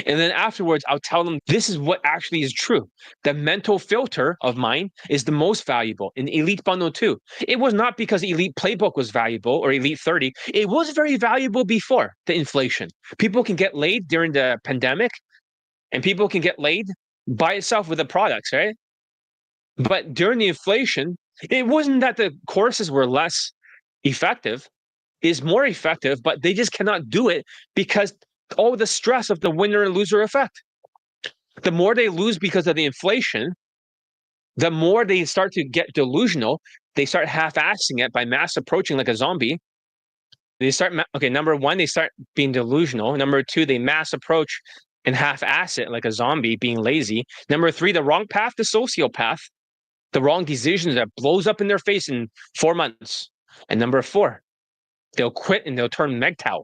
and then afterwards, I'll tell them this is what actually is true. The mental filter of mine is the most valuable in Elite Bundle 2. It was not because Elite Playbook was valuable or Elite 30. It was very valuable before the inflation. People can get laid during the pandemic, and people can get laid by itself with the products, right? But during the inflation, it wasn't that the courses were less effective. It's more effective, but they just cannot do it because all the stress of the winner and loser effect. The more they lose because of the inflation, the more they start to get delusional. They start half-assing it by mass approaching like a zombie. They start, number 1, they start being delusional. Number 2, they mass approach and half-ass it like a zombie, being lazy. Number 3, the wrong path, the sociopath, the wrong decisions that blows up in their face in 4 months. And number 4, they'll quit and they'll turn MGTOW.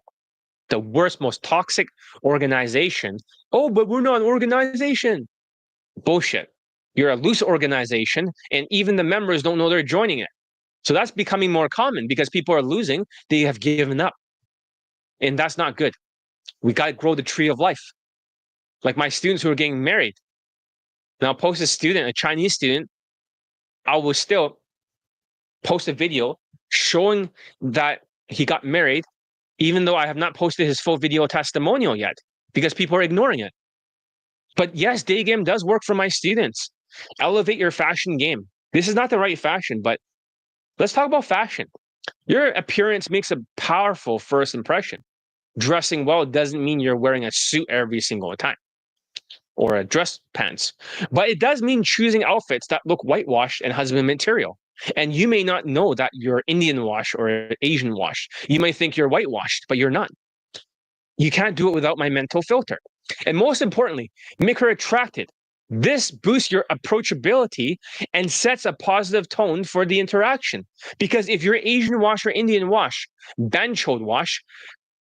The worst, most toxic organization. Oh, but we're not an organization. Bullshit. You're a loose organization, and even the members don't know they're joining it. So that's becoming more common because people are losing. They have given up. And that's not good. We got to grow the tree of life. Like my students who are getting married. Now, I'll post a student, a Chinese student. I will still post a video showing that he got married, even though I have not posted his full video testimonial yet, because people are ignoring it. But yes, Daygame does work for my students. Elevate your fashion game. This is not the right fashion, but let's talk about fashion. Your appearance makes a powerful first impression. Dressing well doesn't mean you're wearing a suit every single time or a dress pants, but it does mean choosing outfits that look whitewashed and husband material. And you may not know that you're Indian wash or Asian wash. You may think you're whitewashed, but you're not. You can't do it without my mental filter. And most importantly, make her attracted. This boosts your approachability and sets a positive tone for the interaction. Because if you're Asian wash or Indian wash, banchod wash,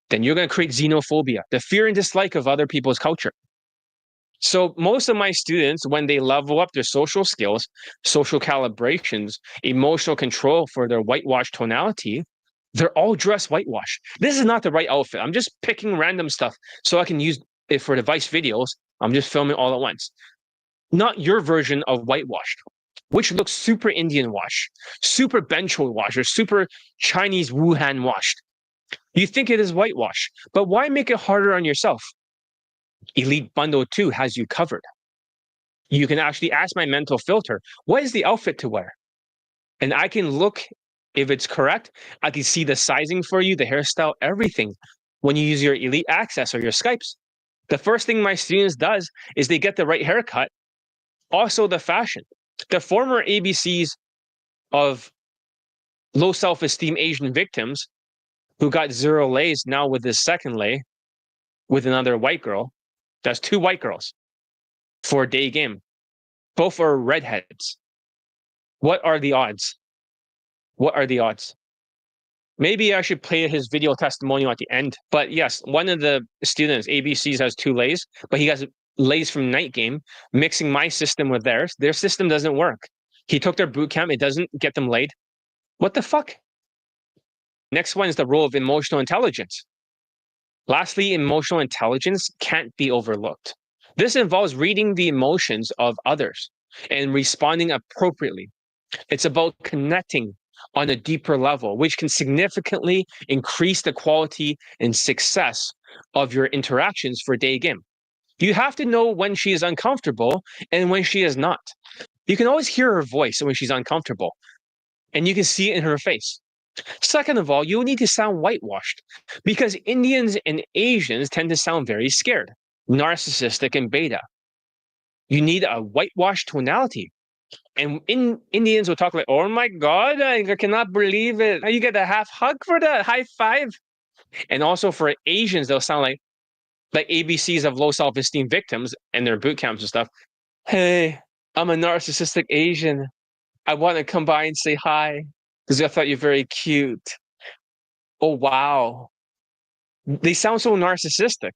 then you're going to create xenophobia, the fear and dislike of other people's culture. So most of my students, when they level up their social skills, social calibrations, emotional control for their whitewash tonality, they're all dressed whitewash. This is not the right outfit. I'm just picking random stuff so I can use it for device videos. I'm just filming all at once. Not your version of whitewashed, which looks super Indian wash, super Bencho wash, or super Chinese Wuhan washed. You think it is whitewash, but why make it harder on yourself? Elite Bundle 2 has you covered. You can actually ask my mental filter, what is the outfit to wear? And I can look if it's correct. I can see the sizing for you, the hairstyle, everything when you use your Elite Access or your Skypes. The first thing my students does is they get the right haircut, also the fashion. The former ABCs of low self-esteem Asian victims who got 0 lays now with this second lay with another white girl. That's 2 white girls for Daygame. Both are redheads. What are the odds? What are the odds? Maybe I should play his video testimonial at the end. But yes, one of the students, ABCs, has 2 lays, but he has lays from Daygame, mixing my system with theirs. Their system doesn't work. He took their boot camp. It doesn't get them laid. What the fuck? Next one is the role of emotional intelligence. Lastly, emotional intelligence can't be overlooked. This involves reading the emotions of others and responding appropriately. It's about connecting on a deeper level, which can significantly increase the quality and success of your interactions for Daygame. You have to know when she is uncomfortable and when she is not. You can always hear her voice when she's uncomfortable, and you can see it in her face. Second of all, you need to sound whitewashed because Indians and Asians tend to sound very scared, narcissistic, and beta. You need a whitewashed tonality. And Indians will talk like, oh my God, I cannot believe it. You get a half hug for that, high five. And also for Asians, they'll sound like ABCs of low self-esteem victims and their boot camps and stuff. Hey, I'm a narcissistic Asian. I want to come by and say hi because I thought you're very cute. Oh, wow. They sound so narcissistic,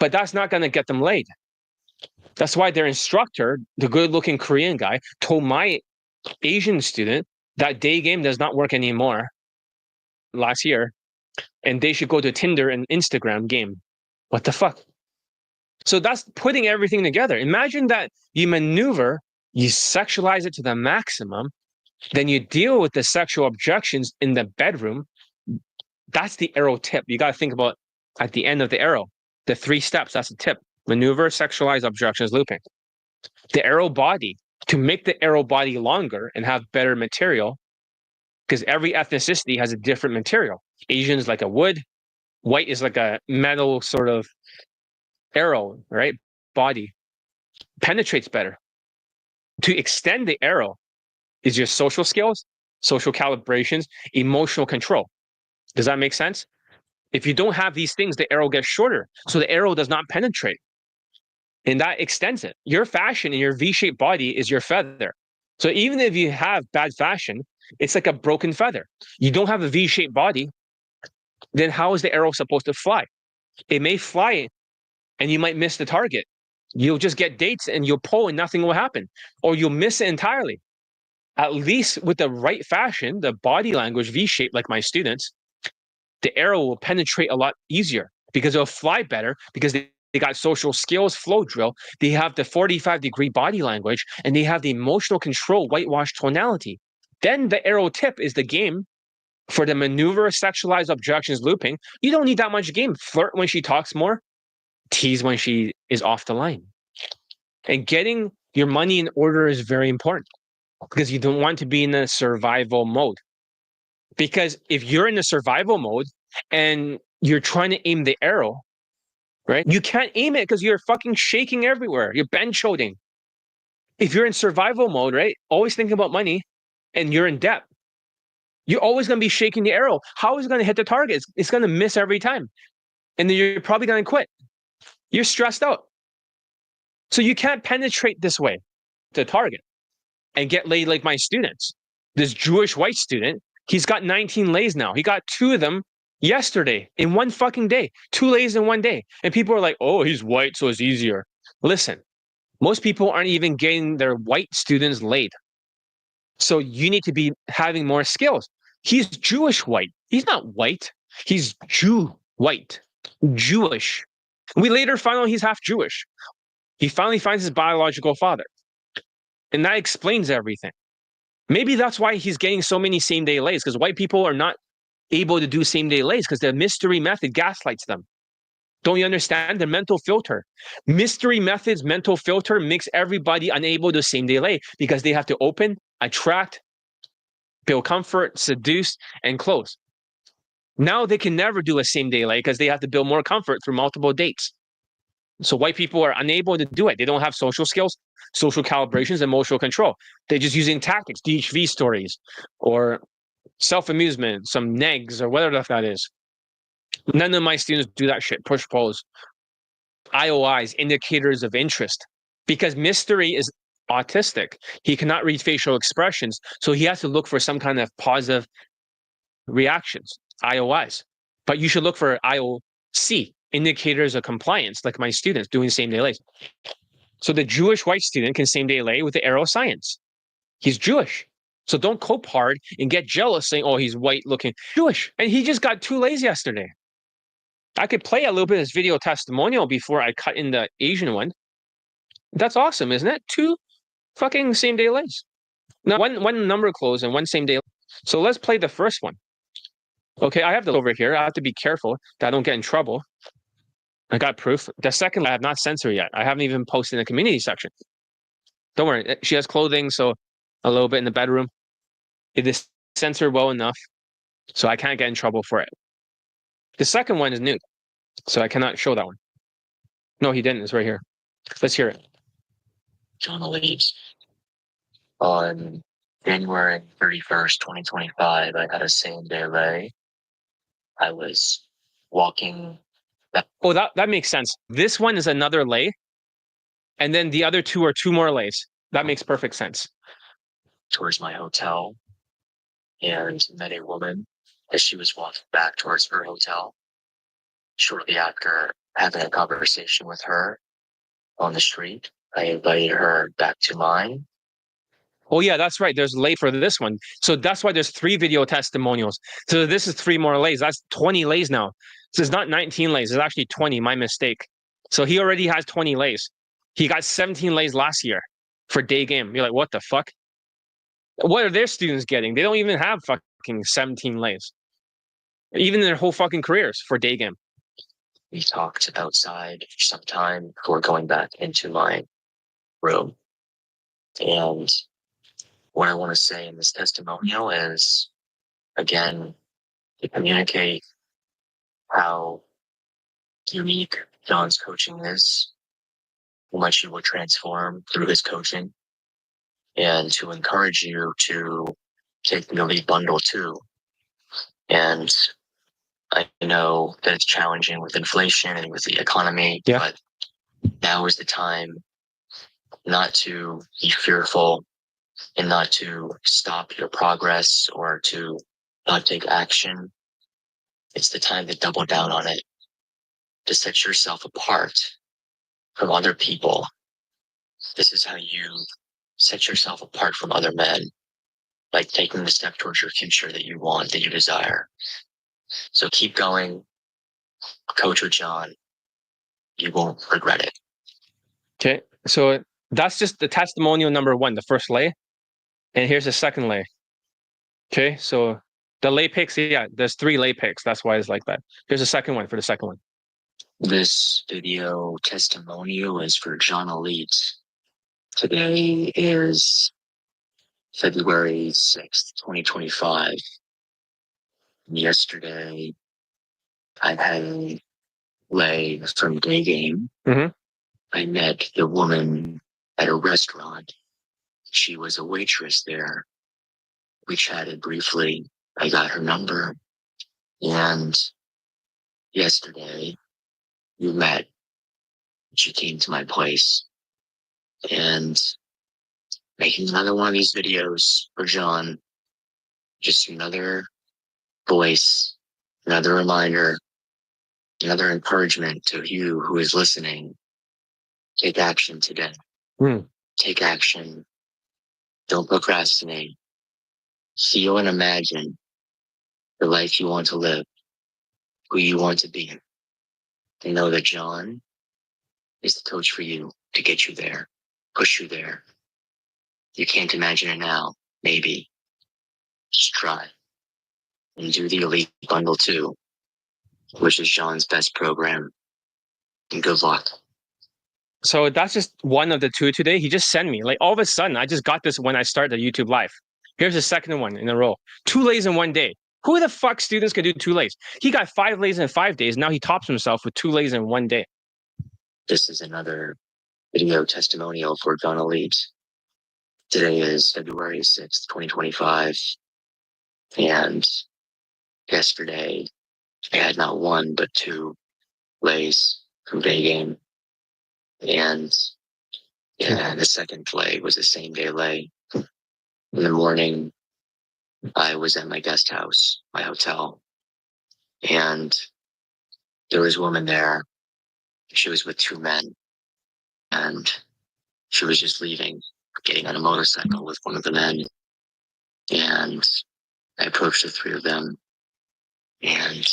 but that's not going to get them laid. That's why their instructor, the good-looking Korean guy, told my Asian student that Daygame does not work anymore last year, and they should go to Tinder and Instagram game. What the fuck? So that's putting everything together. Imagine that you maneuver, you sexualize it to the maximum, then you deal with the sexual objections in the bedroom. That's the arrow tip. You got to think about at the end of the arrow, the 3 steps. That's the tip. Maneuver, sexualize, objections, looping. The arrow body, to make the arrow body longer and have better material, because every ethnicity has a different material. Asian is like a wood, white is like a metal sort of arrow, right? Body penetrates better. To extend the arrow is your social skills, social calibrations, emotional control. Does that make sense? If you don't have these things, the arrow gets shorter. So the arrow does not penetrate. And that extends it. Your fashion and your V-shaped body is your feather. So even if you have bad fashion, it's like a broken feather. You don't have a V-shaped body, then how is the arrow supposed to fly? It may fly and you might miss the target. You'll just get dates and you'll pull and nothing will happen. Or you'll miss it entirely. At least with the right fashion, the body language V-shaped like my students, the arrow will penetrate a lot easier because it'll fly better because they got social skills, flow drill. They have the 45-degree body language and they have the emotional control, whitewash tonality. Then the arrow tip is the game for the maneuver, sexualized objections, looping. You don't need that much game. Flirt when she talks more, tease when she is off the line. And getting your money in order is very important because you don't want to be in a survival mode. Because if you're in a survival mode and you're trying to aim the arrow, right? You can't aim it because you're fucking shaking everywhere. You're bench-holding. If you're in survival mode, right? Always thinking about money and you're in debt, you're always going to be shaking the arrow. How is it going to hit the target? It's going to miss every time. And then you're probably going to quit. You're stressed out. So you can't penetrate this way to target and get laid like my students. This Jewish white student, he's got 19 lays now. He got 2 of them yesterday in one fucking day. 2 lays in one day. And people are like, oh, he's white, so it's easier. Listen, Most people aren't even getting their white students laid. So you need to be having more skills. He's Jewish white. He's not white. He's Jew white, Jewish. We later find out he's half Jewish. He finally finds his biological father. And that explains everything. Maybe that's why he's getting so many same day lays, because white people are not able to do same day lays because the mystery method gaslights them. Don't you understand? The mental filter. Mystery methods, mental filter makes everybody unable to same day lay because they have to open, attract, build comfort, seduce, and close. Now they can never do a same day lay because they have to build more comfort through multiple dates. So white people are unable to do it. They don't have social skills, social calibrations, emotional control. They're just using tactics, DHV stories, or self-amusement, some negs, or whatever that is. None of my students do that shit. Push pulls, IOIs, indicators of interest, because mystery is autistic. He cannot read facial expressions, so he has to look for some kind of positive reactions, IOIs. But you should look for IOC, indicators of compliance, like my students doing same day lays. So the Jewish white student can same day lay with the arrow science. He's Jewish. So don't cope hard and get jealous saying, oh, he's white looking Jewish. And he just got 2 lays yesterday. I could play a little bit of his video testimonial before I cut in the Asian one. That's awesome, isn't it? 2 fucking same day lays. Now, one number close and 1 same day. So let's play the first one. Okay, I have the over here. I have to be careful that I don't get in trouble. I got proof. The second, I have not censored yet. I haven't even posted in the community section. Don't worry. She has clothing, so a little bit in the bedroom. It is censored well enough, so I can't get in trouble for it. The second one is nude, so I cannot show that one. No, he didn't. It's right here. Let's hear it. John Leeds. On January 31st, 2025, I had a same day lay. I was walking. Oh, that makes sense. This one is another lay, and then the other 2 are 2 more lays. That makes perfect sense. Towards my hotel and met a woman as she was walking back towards her hotel. Shortly after having a conversation with her on the street, I invited her back to mine. Oh, yeah, that's right. There's lay for this one. So that's why there's 3 video testimonials. So this is 3 more lays. That's 20 lays now. So it's not 19 lays. It's actually 20. My mistake. So he already has 20 lays. He got 17 lays last year for Daygame. You're like, what the fuck? What are their students getting? They don't even have fucking 17 lays. Even their whole fucking careers for Daygame. We talked outside for some time before going back into my room. And what I want to say in this testimonial is, again, to communicate how unique John's coaching is, how much he will transform through his coaching, and to encourage you to take the Elite Bundle too. And I know that it's challenging with inflation and with the economy, but now is the time not to be fearful and not to stop your progress or to not take action. It's the time to double down on it, to set yourself apart from other people. This is how you set yourself apart from other men, by taking the step towards your future that you want, that you desire. So keep going, coach with John. You won't regret it. Okay, so that's just the testimonial number 1, the first lay. And here's the second lay. Okay, so the lay picks, yeah, there's 3 lay picks. That's why it's like that. Here's the second one for the second one. This video testimonial is for John Elite. Today is February 6th, 2025. Yesterday, I had a lay from Daygame. I met the woman at a restaurant. She was a waitress there. We chatted briefly. I got her number. And yesterday, we met. She came to my place. And making another one of these videos for John. Just another voice, another reminder, another encouragement to you who is listening. Take action today. Hmm. Take action. Don't procrastinate. Feel and imagine the life you want to live, who you want to be. And know that John is the coach for you to get you there, push you there. You can't imagine it now. Maybe. Just try. And do the Elite Bundle too, which is John's best program. And good luck. So that's just one of the two today. He just sent me. Like all of a sudden, I just got this when I started the YouTube live. Here's the second one in a row. 2 lays in 1 day. Who the fuck students can do 2 lays? He got 5 lays in 5 days. Now he tops himself with 2 lays in 1 day. This is another video testimonial for John Elite. Today is February 6th, 2025. And yesterday, I had not one, but 2 lays from Daygame. And yeah, the second lay was the same day lay. In the morning, I was at my guest house, my hotel, and there was a woman there. She was with 2 men, and she was just leaving, getting on a motorcycle with one of the men. And I approached the 3 of them, and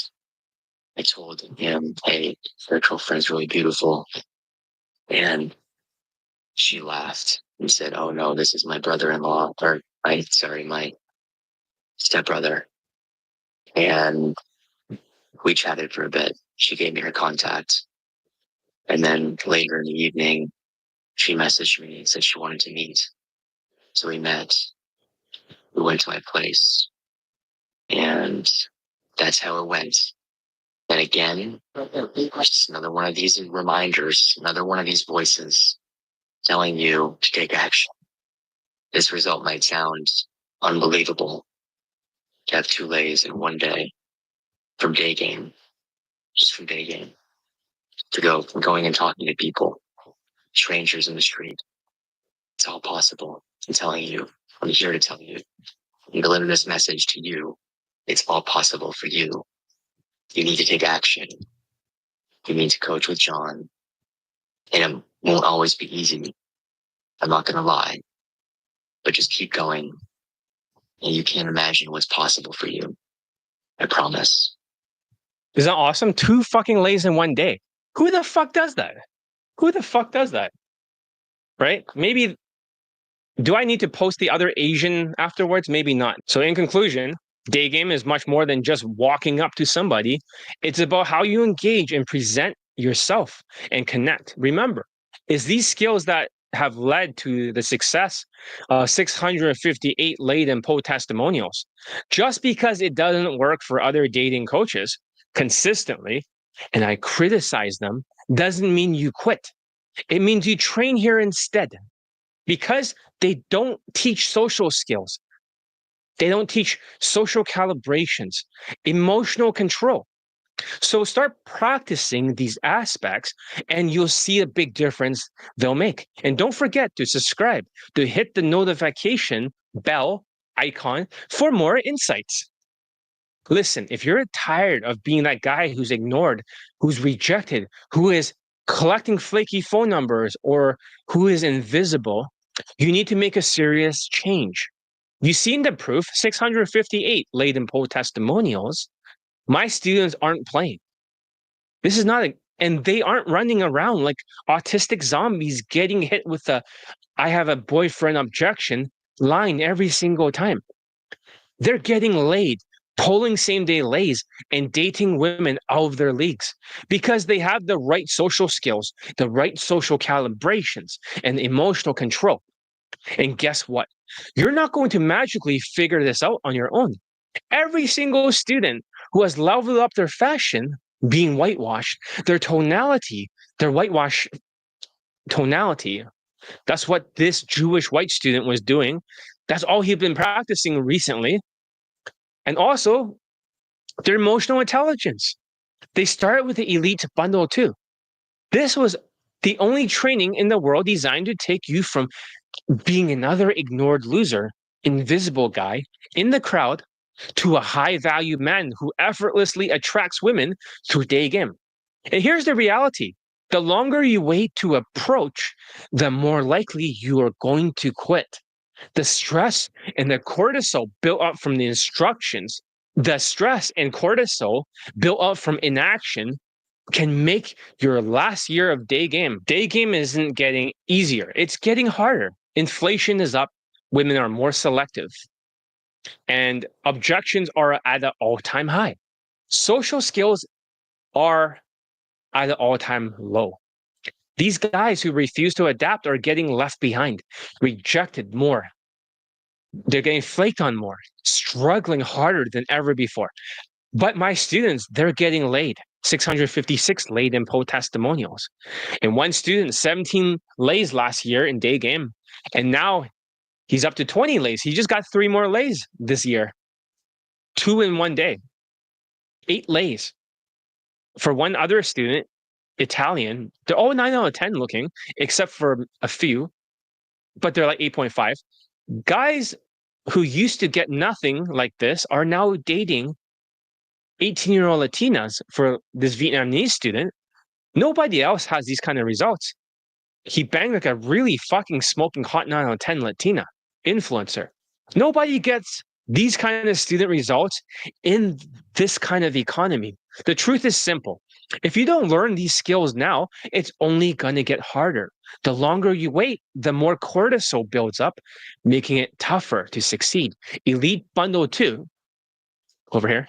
I told him, "Hey, your girlfriend's really beautiful." And she laughed and said, "Oh no, this is my brother-in-law, or my stepbrother." And we chatted for a bit. She gave me her contact. And then later in the evening, she messaged me and said she wanted to meet. So we met. We went to my place. And that's how it went. And again, just another one of these reminders, another one of these voices telling you to take action. This result might sound unbelievable. To have 2 lays in 1 day from Daygame, just from Daygame, to go from going and talking to people, strangers in the street. It's all possible. I'm telling you. I'm here to tell you. I'm delivering this message to you. It's all possible for you. You need to take action. You need to coach with John. And it won't always be easy. I'm not going to lie. But just keep going. And you can't imagine what's possible for you. I promise. Isn't that awesome? 2 fucking lays in 1 day. Who the fuck does that? Who the fuck does that? Right? Maybe, do I need to post the other Asian afterwards? Maybe not. So in conclusion, Daygame is much more than just walking up to somebody. It's about how you engage and present yourself and connect. Remember, it's these skills that have led to the success of 658 laid and po testimonials. Just because it doesn't work for other dating coaches consistently, and I criticize them, doesn't mean you quit. It means you train here instead, because they don't teach social skills. They don't teach social calibrations, emotional control. So start practicing these aspects and you'll see a big difference they'll make. And don't forget to subscribe, to hit the notification bell icon for more insights. Listen, if you're tired of being that guy who's ignored, who's rejected, who is collecting flaky phone numbers, or who is invisible, you need to make a serious change. You've seen the proof, 658 laid in poll testimonials. My students aren't playing. This is not and they aren't running around like autistic zombies getting hit with the "I have a boyfriend" objection line every single time. They're getting laid, pulling same day lays, and dating women out of their leagues because they have the right social skills, the right social calibrations, and emotional control. And guess what? You're not going to magically figure this out on your own. Every single student who has leveled up their fashion, being whitewashed, their tonality, their whitewash tonality, that's what this Jewish white student was doing. That's all he'd been practicing recently. And also their emotional intelligence. They started with the elite bundle too. This was the only training in the world designed to take you from being another ignored loser, invisible guy in the crowd, to a high value man who effortlessly attracts women through Daygame. And here's the reality. The longer you wait to approach, the more likely you are going to quit. The stress and the cortisol built up from the instructions, the stress and cortisol built up from inaction can make your last year of day game. Day game isn't getting easier, it's getting harder. Inflation is up, women are more selective, and objections are at an all-time high. Social skills are at an all-time low. These guys who refuse to adapt are getting left behind, rejected more. They're getting flaked on more, struggling harder than ever before. But my students, they're getting laid. 656 laid in post testimonials. And one student, 17 lays last year in day game. And now he's up to 20 lays. He just got 3 more lays this year. 2 in one day. 8 lays. For one other student, Italian, they're all 9 out of 10 looking, except for a few, but they're like 8.5. Guys who used to get nothing like this are now dating 18-year-old Latinas. For this Vietnamese student, nobody else has these kind of results. He banged like a really fucking smoking hot 9 out of 10 Latina influencer. Nobody gets these kind of student results in this kind of economy. The truth is simple. If you don't learn these skills now, it's only going to get harder. The longer you wait, the more cortisol builds up, making it tougher to succeed. Elite Bundle 2, over here,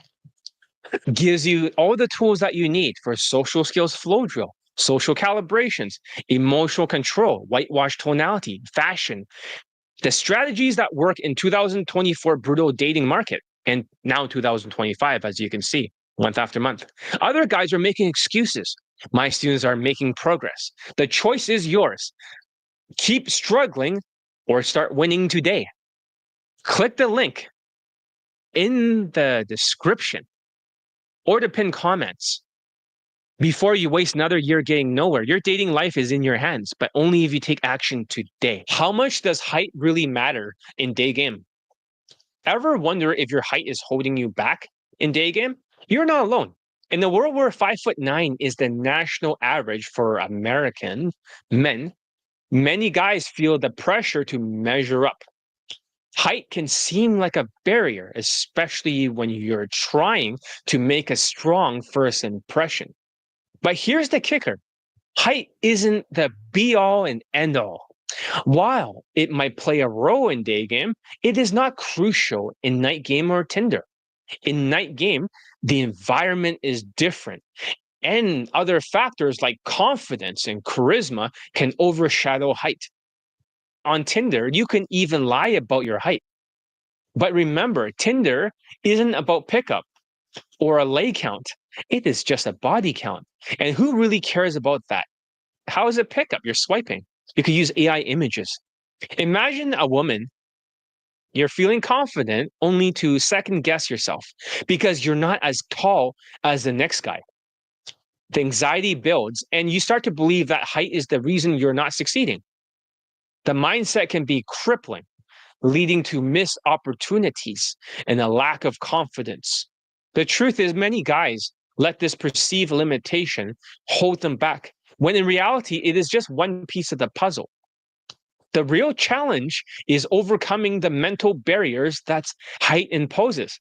gives you all the tools that you need for social skills flow drill, social calibrations, emotional control, whitewash tonality, fashion, the strategies that work in 2024 brutal dating market, and now 2025, as you can see, month after month. Other guys are making excuses. My students are making progress. The choice is yours. Keep struggling or start winning today. Click the link in the description or the pinned comments before you waste another year getting nowhere. Your dating life is in your hands, but only if you take action today. How much does height really matter in day game? Ever wonder if your height is holding you back in day game? You're not alone. In the world where 5'9" is the national average for American men, many guys feel the pressure to measure up. Height can seem like a barrier, especially when you're trying to make a strong first impression. But here's the kicker. Height isn't the be-all and end-all. While it might play a role in day game, it is not crucial in night game or Tinder. In night game, the environment is different, and other factors like confidence and charisma can overshadow height. On Tinder, you can even lie about your height. But remember, Tinder isn't about pickup or a lay count. It is just a body count. And who really cares about that? How is it pickup? You're swiping. You could use AI images. Imagine a woman, you're feeling confident only to second guess yourself because you're not as tall as the next guy. The anxiety builds and you start to believe that height is the reason you're not succeeding. The mindset can be crippling, leading to missed opportunities and a lack of confidence. The truth is, many guys let this perceived limitation hold them back, when in reality, it is just one piece of the puzzle. The real challenge is overcoming the mental barriers that height imposes,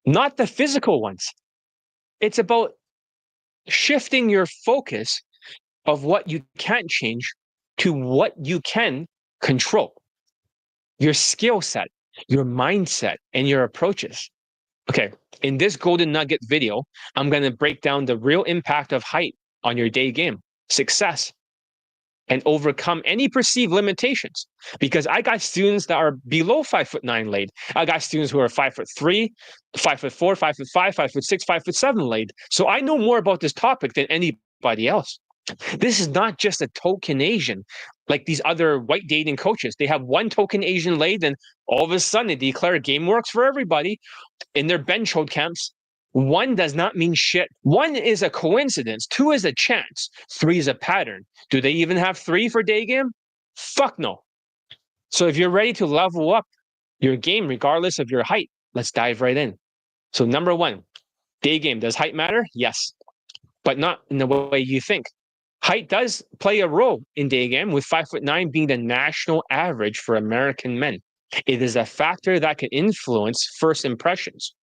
not the physical ones. It's about shifting your focus of what you can't change to what you can control. Your skill set, your mindset, and your approaches. Okay, in this golden nugget video, I'm going to break down the real impact of height on your day game, success, and overcome any perceived limitations. Because I got students that are below 5'9" laid. I got students who are 5'3", 5'4", 5'5", 5'6", 5'7" laid. So I know more about this topic than anybody else. This is not just a token Asian like these other white dating coaches. They have one token Asian laid, and all of a sudden they declare game works for everybody in their bench hold camps. One does not mean shit. One is a coincidence. 2 is a chance. 3 is a pattern. Do they even have 3 for day game? Fuck no. So if you're ready to level up your game regardless of your height, let's dive right in. So number 1, day game. Does height matter? Yes, but not in the way you think. Height does play a role in Daygame, with 5'9" being the national average for American men. It is a factor that can influence first impressions,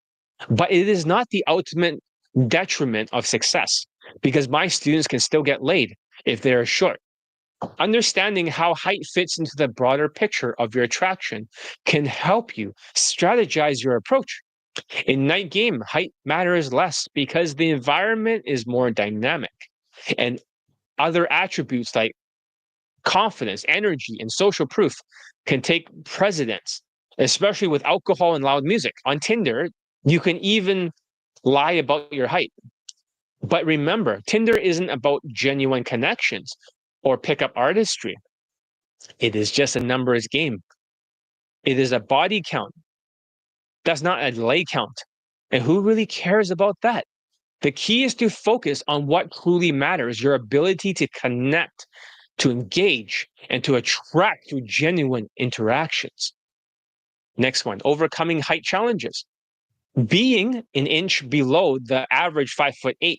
but it is not the ultimate detriment of success, because my students can still get laid if they're short. Understanding how height fits into the broader picture of your attraction can help you strategize your approach. In night game, height matters less because the environment is more dynamic, and other attributes like confidence, energy, and social proof can take precedence, especially with alcohol and loud music. On Tinder, you can even lie about your height. But remember, Tinder isn't about genuine connections or pickup artistry. It is just a numbers game. It is a body count. That's not a lay count. And who really cares about that? The key is to focus on what truly matters, your ability to connect, to engage, and to attract through genuine interactions. Next one, overcoming height challenges. Being an inch below the average 5'8"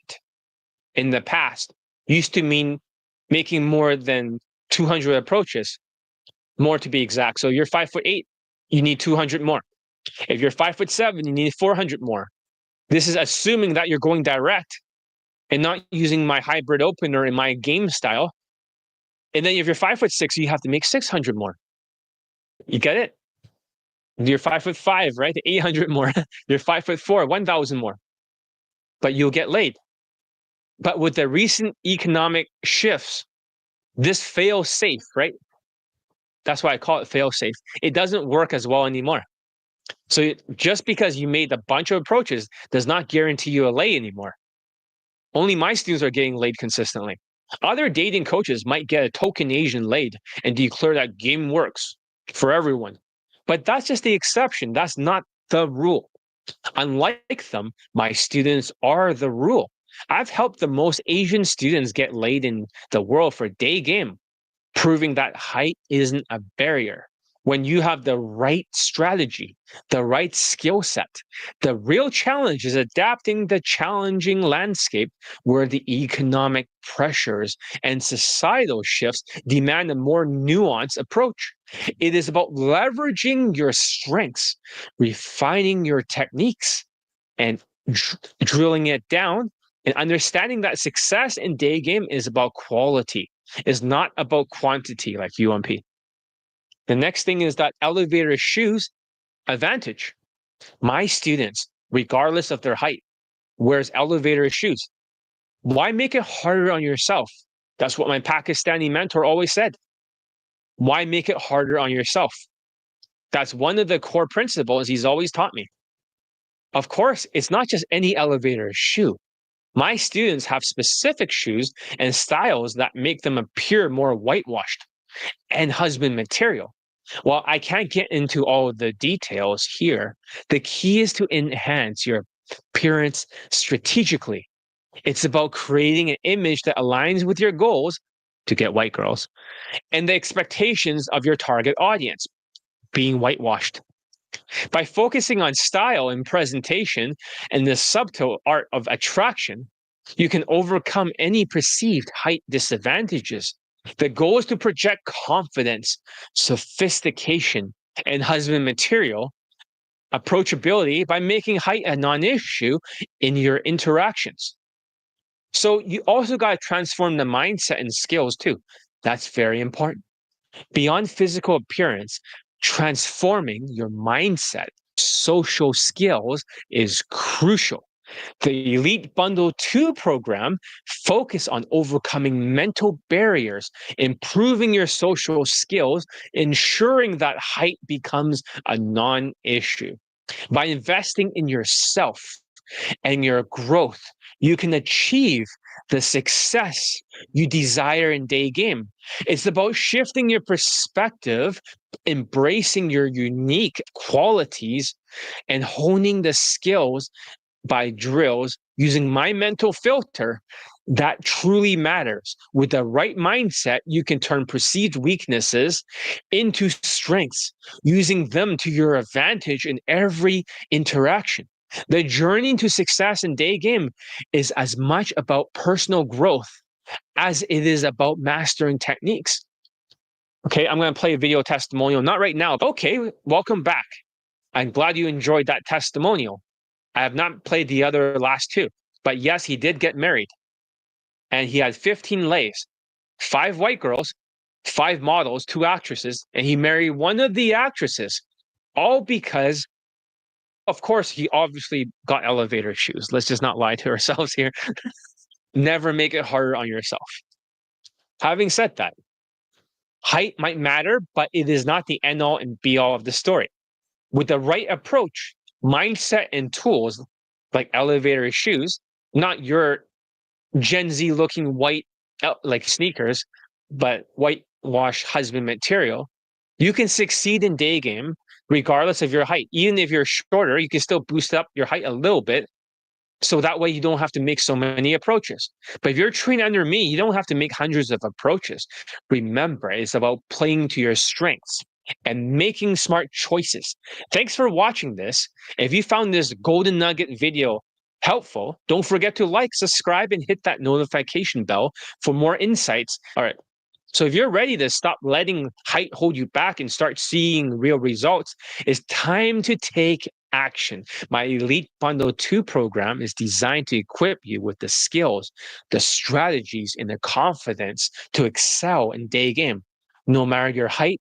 in the past used to mean making more than 200 approaches, more to be exact. So you're 5'8", you need 200 more. If you're 5'7", you need 400 more. This is assuming that you're going direct and not using my hybrid opener in my game style. And then if you're 5'6", you have to make 600 more. You get it? You're 5'5", right? 800 more. You're 5'4", 1,000 more. But you'll get laid. But with the recent economic shifts, this fail safe, right? That's why I call it fail safe. It doesn't work as well anymore. So just because you made a bunch of approaches does not guarantee you a lay anymore. Only my students are getting laid consistently. Other dating coaches might get a token Asian laid and declare that game works for everyone. But that's just the exception. That's not the rule. Unlike them, my students are the rule. I've helped the most Asian students get laid in the world for Daygame, proving that height isn't a barrier. When you have the right strategy, the right skill set, the real challenge is adapting the challenging landscape where the economic pressures and societal shifts demand a more nuanced approach. It is about leveraging your strengths, refining your techniques, and drilling it down, and understanding that success in Daygame is about quality, is not about quantity like UMP. The next thing is that elevator shoes advantage. My students, regardless of their height, wears elevator shoes. Why make it harder on yourself? That's what my Pakistani mentor always said. Why make it harder on yourself? That's one of the core principles he's always taught me. Of course, it's not just any elevator shoe. My students have specific shoes and styles that make them appear more whitewashed and husband material. While I can't get into all the details here, the key is to enhance your appearance strategically. It's about creating an image that aligns with your goals to get white girls and the expectations of your target audience, being whitewashed. By focusing on style and presentation and the subtle art of attraction, you can overcome any perceived height disadvantages. The goal is to project confidence, sophistication, and husband material approachability by making height a non-issue in your interactions. So you also got to transform the mindset and skills too. That's very important. Beyond physical appearance, transforming your mindset, social skills is crucial. The Elite Bundle 2 program focus on overcoming mental barriers, improving your social skills, ensuring that height becomes a non-issue. By investing in yourself and your growth, you can achieve the success you desire in Daygame. It's about shifting your perspective, embracing your unique qualities, and honing the skills by drills using my mental filter that truly matters. With the right mindset, you can turn perceived weaknesses into strengths, using them to your advantage in every interaction. The journey to success in Daygame is as much about personal growth as it is about mastering techniques. Okay, I'm going to play a video testimonial, not right now. Okay, welcome back. I'm glad you enjoyed that testimonial. I have not played the other last two, but yes, he did get married and he had 15 lays, 5 white girls, 5 models, 2 actresses, and he married one of the actresses, all because, of course, he obviously got elevator shoes. Let's just not lie to ourselves here. Never make it harder on yourself. Having said that, height might matter, but it is not the end all and be all of the story. With the right approach, mindset, and tools like elevator shoes, not your Gen Z looking white like sneakers, but whitewash husband material, you can succeed in Daygame regardless of your height. Even if you're shorter, you can still boost up your height a little bit. So that way you don't have to make so many approaches. But if you're trained under me, you don't have to make hundreds of approaches. Remember, it's about playing to your strengths and making smart choices. Thanks for watching this. If you found this golden nugget video helpful, don't forget to like, subscribe, and hit that notification bell for more insights. All right. So if you're ready to stop letting height hold you back and start seeing real results, it's time to take action. My Elite Bundle 2 program is designed to equip you with the skills, the strategies, and the confidence to excel in Daygame. No matter your height,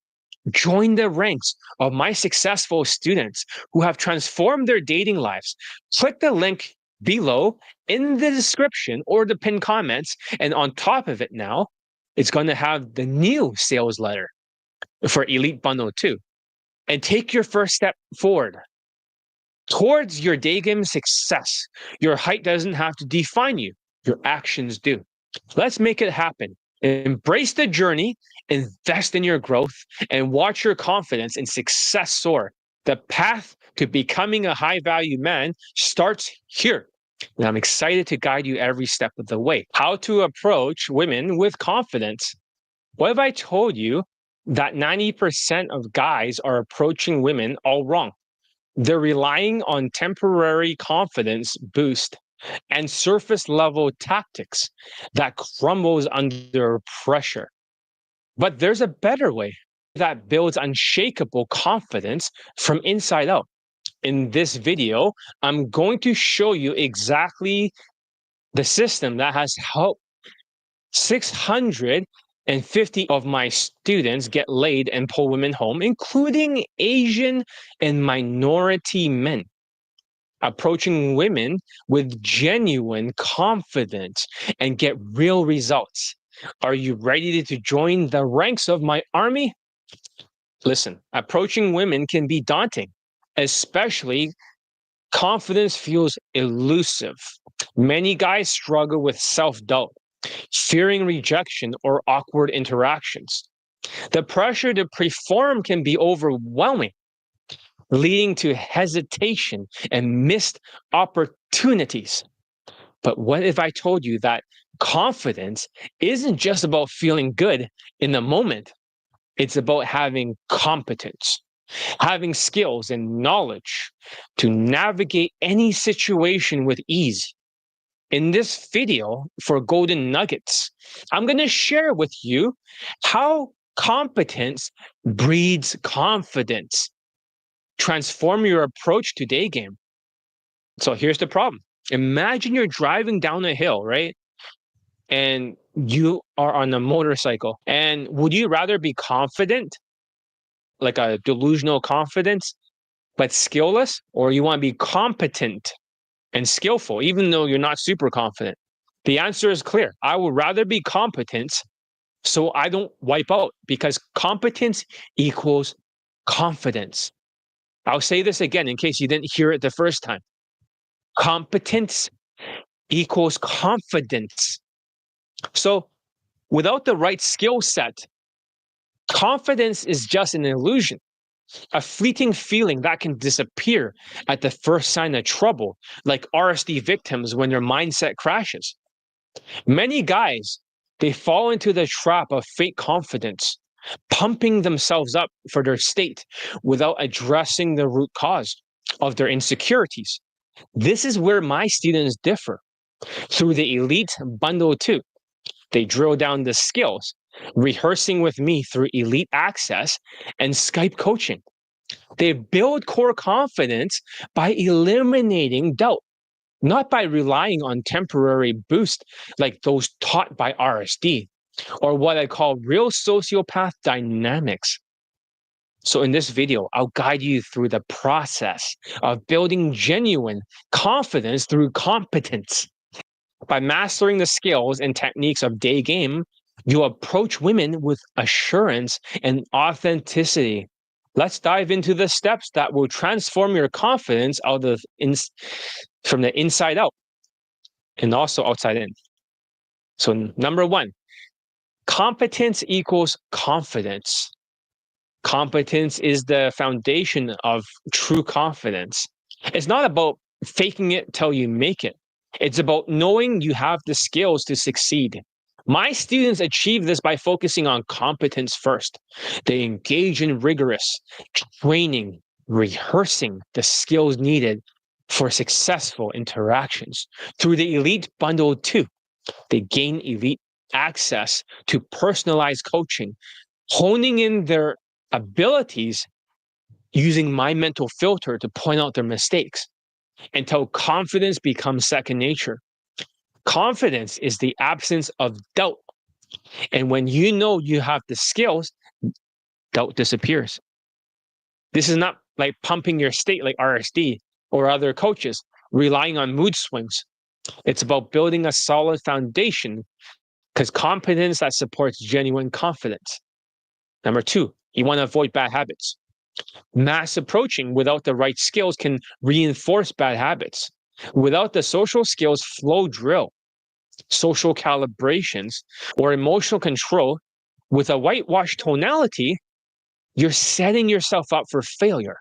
join the ranks of my successful students who have transformed their dating lives. Click the link below in the description or the pinned comments, and on top of it now, it's going to have the new sales letter for Elite Bundle 2. And take your first step forward towards your Daygame success. Your height doesn't have to define you. Your actions do. Let's make it happen. Embrace the journey, invest in your growth, and watch your confidence and success soar. The path to becoming a high-value man starts here. And I'm excited to guide you every step of the way. How to approach women with confidence. What if I told you that 90% of guys are approaching women all wrong? They're relying on temporary confidence boost and surface level tactics that crumbles under pressure. But there's a better way that builds unshakable confidence from inside out. In this video, I'm going to show you exactly the system that has helped 650 of my students get laid and pull women home, including Asian and minority men. Approaching women with genuine confidence and get real results. Are you ready to join the ranks of my army? Listen, approaching women can be daunting, especially confidence feels elusive. Many guys struggle with self-doubt, fearing rejection or awkward interactions. The pressure to perform can be overwhelming, leading to hesitation and missed opportunities. But what if I told you that confidence isn't just about feeling good in the moment? It's about having competence, having skills and knowledge to navigate any situation with ease. In this video for Golden Nuggets, I'm going to share with you how competence breeds confidence. Transform your approach to Daygame. So here's the problem. Imagine you're driving down a hill, right? And you are on a motorcycle. And would you rather be confident, like a delusional confidence, but skillless? Or you want to be competent and skillful, even though you're not super confident? The answer is clear. I would rather be competent so I don't wipe out, because competence equals confidence. I'll say this again in case you didn't hear it the first time. Competence equals confidence. So without the right skill set, confidence is just an illusion, a fleeting feeling that can disappear at the first sign of trouble, like RSD victims when their mindset crashes. Many guys, they fall into the trap of fake confidence, pumping themselves up for their state without addressing the root cause of their insecurities. This is where my students differ. Through the Elite Bundle 2, They drill down the skills, rehearsing with me through Elite Access and Skype coaching. They build core confidence by eliminating doubt, not by relying on temporary boost like those taught by RSD, or what I call real sociopath dynamics. So in this video, I'll guide you through the process of building genuine confidence through competence. By mastering the skills and techniques of Daygame, you approach women with assurance and authenticity. Let's dive into the steps that will transform your confidence from the inside out and also outside in. So number one, competence equals confidence. Competence is the foundation of true confidence. It's not about faking it till you make it. It's about knowing you have the skills to succeed. My students achieve this by focusing on competence first. They engage in rigorous training, rehearsing the skills needed for successful interactions. Through the Elite Bundle 2, they gain elite access to personalized coaching, honing in their abilities using my mental filter to point out their mistakes until confidence becomes second nature. Confidence is the absence of doubt. And when you know you have the skills, doubt disappears. This is not like pumping your state like RSD or other coaches, relying on mood swings. It's about building a solid foundation because competence that supports genuine confidence. Number two, you want to avoid bad habits. Mass approaching without the right skills can reinforce bad habits. Without the social skills flow drill, social calibrations, or emotional control, with a whitewashed tonality, you're setting yourself up for failure.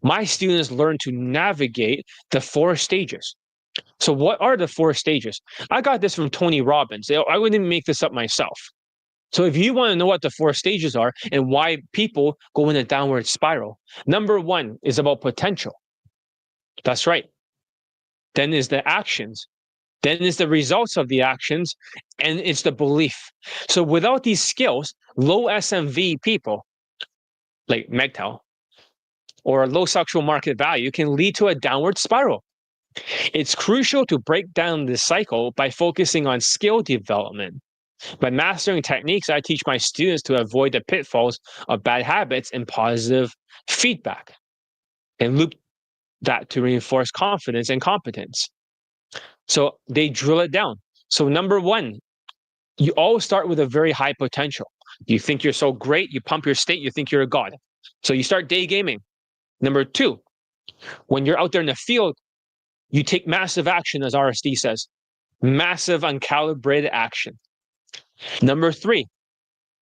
My students learn to navigate the 4 stages. So what are the 4 stages? I got this from Tony Robbins. I wouldn't make this up myself. So if you want to know what the 4 stages are and why people go in a downward spiral, number 1 is about potential. That's right. Then is the actions. Then is the results of the actions, and it's the belief. So without these skills, low SMV people like MGTOW or low sexual market value can lead to a downward spiral. It's crucial to break down this cycle by focusing on skill development. By mastering techniques, I teach my students to avoid the pitfalls of bad habits and positive feedback and loop that to reinforce confidence and competence. So they drill it down. So number 1, you always start with a very high potential. You think you're so great, you pump your state, you think you're a god. So you start day gaming. Number 2, when you're out there in the field, you take massive action, as RSD says, massive uncalibrated action. Number 3,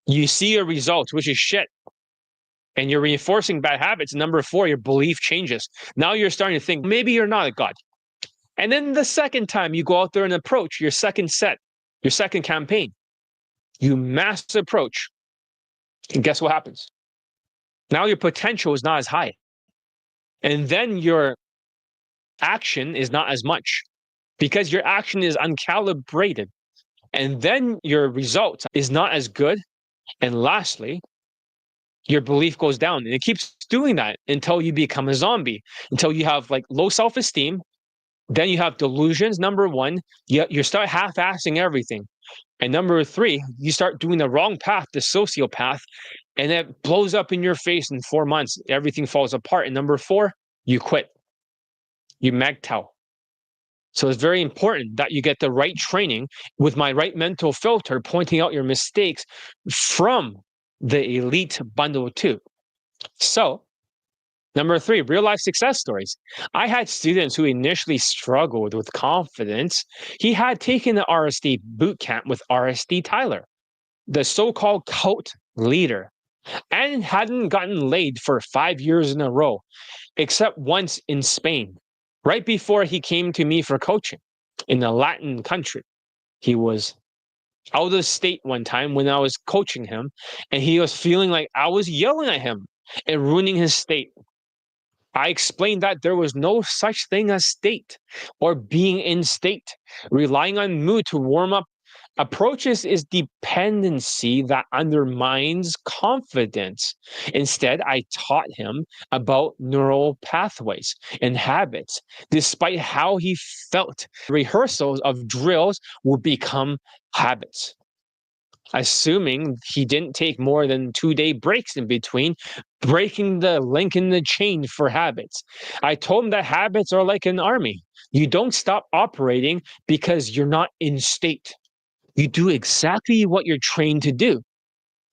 you see a result, which is shit, and you're reinforcing bad habits. Number 4, your belief changes. Now you're starting to think, maybe you're not a god. And then the second time you go out there and approach your second set, your second campaign, you mass approach. And guess what happens? Now your potential is not as high. And then your action is not as much because your action is uncalibrated. And then your result is not as good. And lastly, your belief goes down. And it keeps doing that until you become a zombie, until you have like low self-esteem. Then you have delusions. Number 1, you start half-assing everything. And number 3, you start doing the wrong path, the sociopath, and it blows up in your face in 4 months. Everything falls apart. And number 4, you quit. You MGTOW. So it's very important that you get the right training with my right mental filter, pointing out your mistakes from the Elite Bundle 2. So number 3, real life success stories. I had students who initially struggled with confidence. He had taken the RSD boot camp with RSD Tyler, the so-called cult leader, and hadn't gotten laid for 5 years in a row, except once in Spain, right before he came to me for coaching in a Latin country. He was out of state one time when I was coaching him, and he was feeling like I was yelling at him and ruining his state. I explained that there was no such thing as state or being in state. Relying on mood to warm up Approaches is dependency that undermines confidence. Instead, I taught him about neural pathways and habits, despite how he felt. Rehearsals of drills would become habits, assuming he didn't take more than 2-day breaks in between, breaking the link in the chain for habits. I told him that habits are like an army. You don't stop operating because you're not in state. You do exactly what you're trained to do.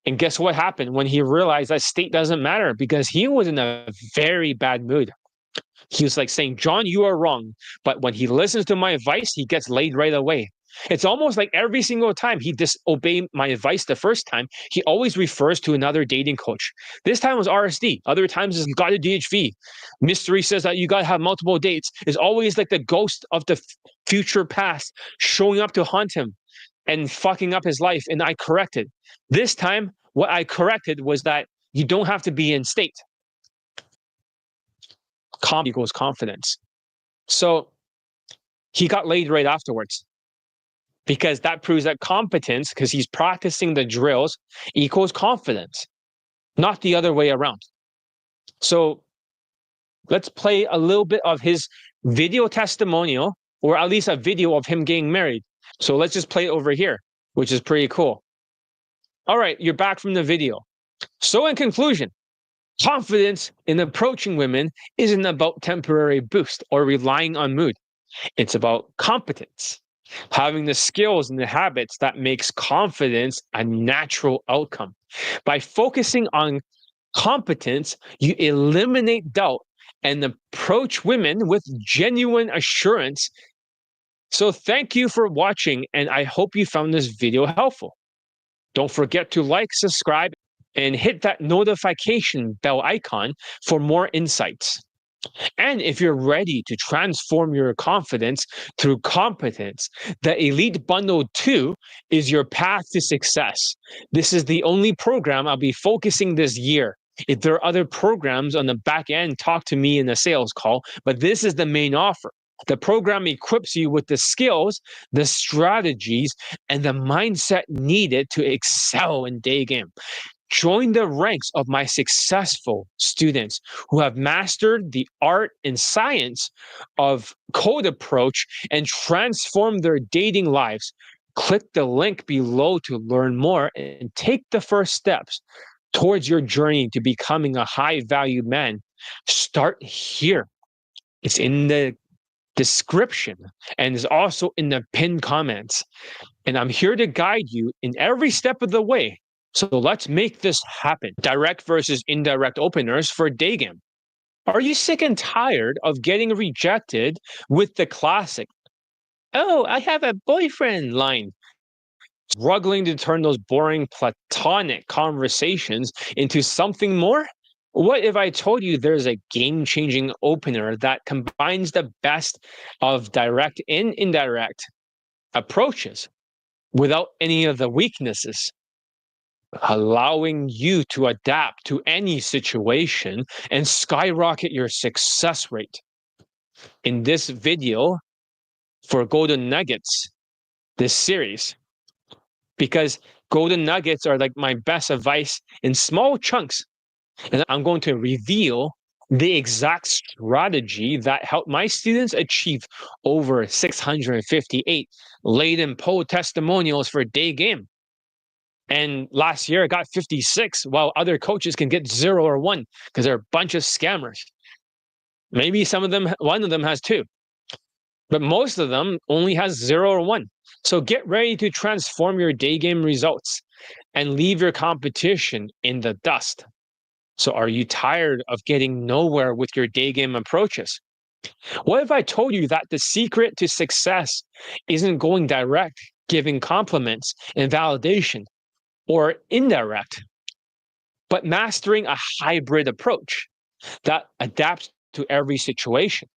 And guess what happened when he realized that state doesn't matter? Because he was in a very bad mood. He was like saying, John, you are wrong. But when he listens to my advice, he gets laid right away. It's almost like every single time he disobeyed my advice the first time, he always refers to another dating coach. This time it was RSD. Other times it's got a DHV. Mystery says that you got to have multiple dates. It's always like the ghost of the future past showing up to haunt him and fucking up his life. And I corrected. This time, what I corrected was that you don't have to be in state. Calm equals confidence. So he got laid right afterwards because that proves that competence, because he's practicing the drills, equals confidence, not the other way around. So let's play a little bit of his video testimonial, or at least a video of him getting married. So let's just play it over here, which is pretty cool. All right, you're back from the video. So in conclusion, confidence in approaching women isn't about temporary boost or relying on mood. It's about competence, having the skills and the habits that makes confidence a natural outcome. By focusing on competence, you eliminate doubt and approach women with genuine assurance. So thank you for watching, and I hope you found this video helpful. Don't forget to like, subscribe, and hit that notification bell icon for more insights. And if you're ready to transform your confidence through competence, the Elite Bundle 2 is your path to success. This is the only program I'll be focusing this year. If there are other programs on the back end, talk to me in a sales call, but this is the main offer. The program equips you with the skills, the strategies, and the mindset needed to excel in Daygame. Join the ranks of my successful students who have mastered the art and science of code approach and transformed their dating lives. Click the link below to learn more and take the first steps towards your journey to becoming a high value man. Start here. It's in the description and is also in the pinned comments. And I'm here to guide you in every step of the way. So let's make this happen. Direct versus indirect openers for Daygame. Are you sick and tired of getting rejected with the classic, "Oh, I have a boyfriend" line? Struggling to turn those boring platonic conversations into something more? What if I told you there's a game-changing opener that combines the best of direct and indirect approaches without any of the weaknesses, allowing you to adapt to any situation and skyrocket your success rate? In this video for Golden Nuggets, this series, because Golden Nuggets are like my best advice in small chunks. And I'm going to reveal the exact strategy that helped my students achieve over 658 laden poll testimonials for Daygame. And last year I got 56, while other coaches can get 0 or 1 because they're a bunch of scammers. Maybe some of them, one of them has 2, but most of them only has 0 or 1. So get ready to transform your Daygame results and leave your competition in the dust. So are you tired of getting nowhere with your Daygame approaches? What if I told you that the secret to success isn't going direct, giving compliments and validation, or indirect, but mastering a hybrid approach that adapts to every situation?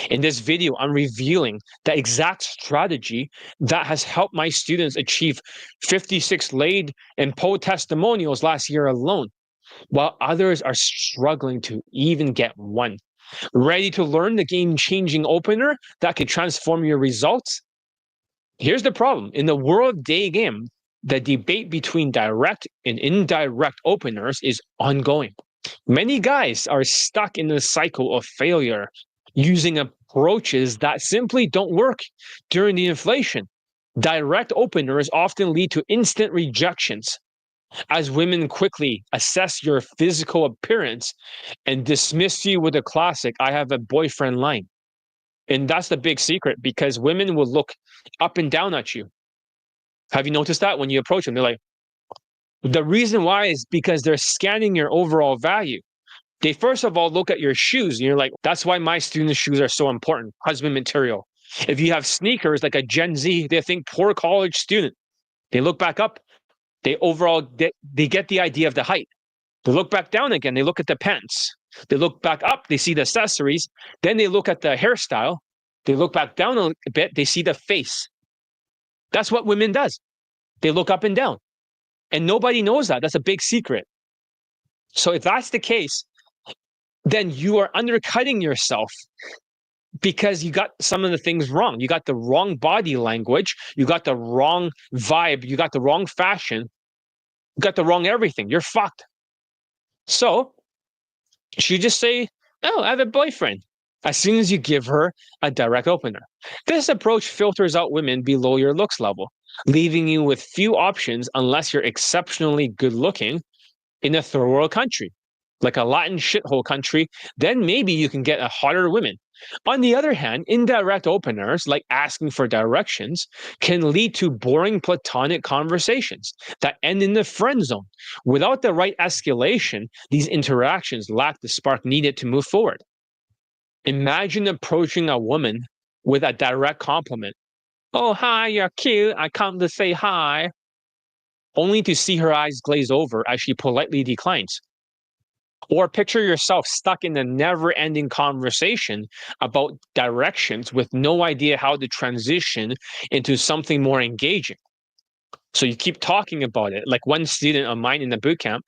In this video, I'm revealing the exact strategy that has helped my students achieve 56 laid and poll testimonials last year alone, while others are struggling to even get 1. Ready to learn the game-changing opener that can transform your results? Here's the problem. In the world of Daygame, the debate between direct and indirect openers is ongoing. Many guys are stuck in the cycle of failure, using approaches that simply don't work during the inflation. Direct openers often lead to instant rejections, as women quickly assess your physical appearance and dismiss you with a classic, I have a boyfriend line. And that's the big secret, because women will look up and down at you. Have you noticed that when you approach them? They're like, the reason why is because they're scanning your overall value. They first of all look at your shoes, and you're like, that's why my students' shoes are so important, husband material. If you have sneakers like a Gen Z, they think poor college student. They look back up, they get the idea of the height. They look back down again, they look at the pants. They look back up, they see the accessories. Then they look at the hairstyle. They look back down a bit, they see the face. That's what women does. They look up and down. And nobody knows that. That's a big secret. So if that's the case, then you are undercutting yourself because you got some of the things wrong. You got the wrong body language. You got the wrong vibe. You got the wrong fashion. You got the wrong everything. You're fucked. So she just say, oh, I have a boyfriend. As soon as you give her a direct opener. This approach filters out women below your looks level, leaving you with few options unless you're exceptionally good looking in a third world country, like a Latin shithole country. Then maybe you can get a hotter women. On the other hand, indirect openers, like asking for directions, can lead to boring platonic conversations that end in the friend zone. Without the right escalation, these interactions lack the spark needed to move forward. Imagine approaching a woman with a direct compliment. Oh, hi, you're cute. I come to say hi. Only to see her eyes glaze over as she politely declines. Or picture yourself stuck in a never ending conversation about directions with no idea how to transition into something more engaging. So you keep talking about it. Like one student of mine in the boot camp,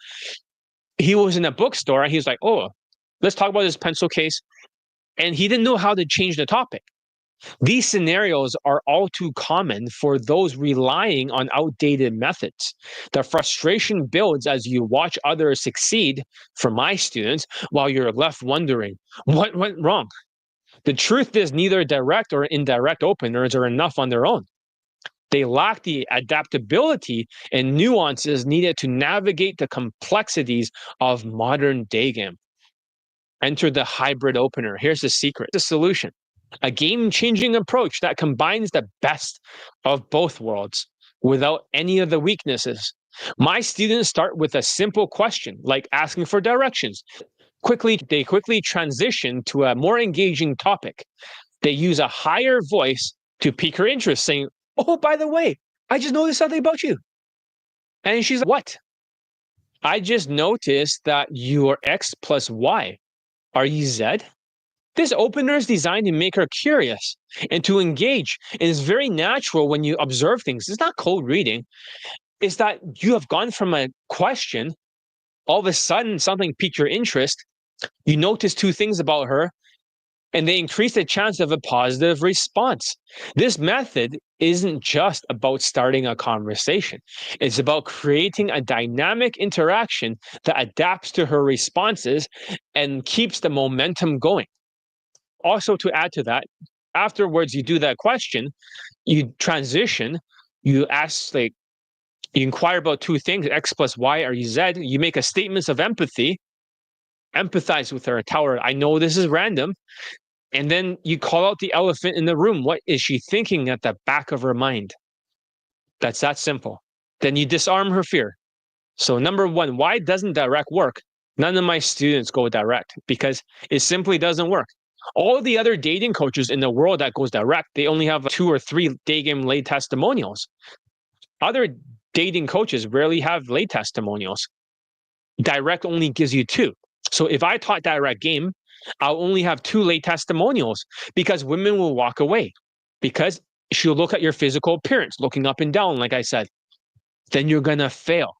he was in a bookstore and he was like, oh, let's talk about this pencil case. And he didn't know how to change the topic. These scenarios are all too common for those relying on outdated methods. The frustration builds as you watch others succeed for my students while you're left wondering, what went wrong? The truth is, neither direct or indirect openers are enough on their own. They lack the adaptability and nuances needed to navigate the complexities of modern Daygame. Enter the hybrid opener. Here's the secret, the solution. A game-changing approach that combines the best of both worlds without any of the weaknesses. My students start with a simple question, like asking for directions. They quickly transition to a more engaging topic. They use a higher voice to pique her interest, saying, oh, by the way, I just noticed something about you. And she's like, what? I just noticed that you are X plus Y. Are you Z? This opener is designed to make her curious and to engage. And it's very natural when you observe things. It's not cold reading. It's that you have gone from a question, all of a sudden something piqued your interest. You notice two things about her, and they increase the chance of a positive response. This method isn't just about starting a conversation. It's about creating a dynamic interaction that adapts to her responses and keeps the momentum going. Also, to add to that, afterwards you do that question, you transition, you ask, like, you inquire about two things, X plus Y, are you Z? You make a statements of empathy, empathize with her, tell her, I know this is random. And then you call out the elephant in the room. What is she thinking at the back of her mind? That's that simple. Then you disarm her fear. So number one, why doesn't direct work? None of my students go direct because it simply doesn't work. All the other dating coaches in the world that goes direct, they only have 2 or 3 Daygame lay testimonials. Other dating coaches rarely have lay testimonials. Direct only gives you 2. So if I taught direct game, I'll only have 2 lay testimonials because women will walk away because she'll look at your physical appearance, looking up and down, like I said. Then you're going to fail.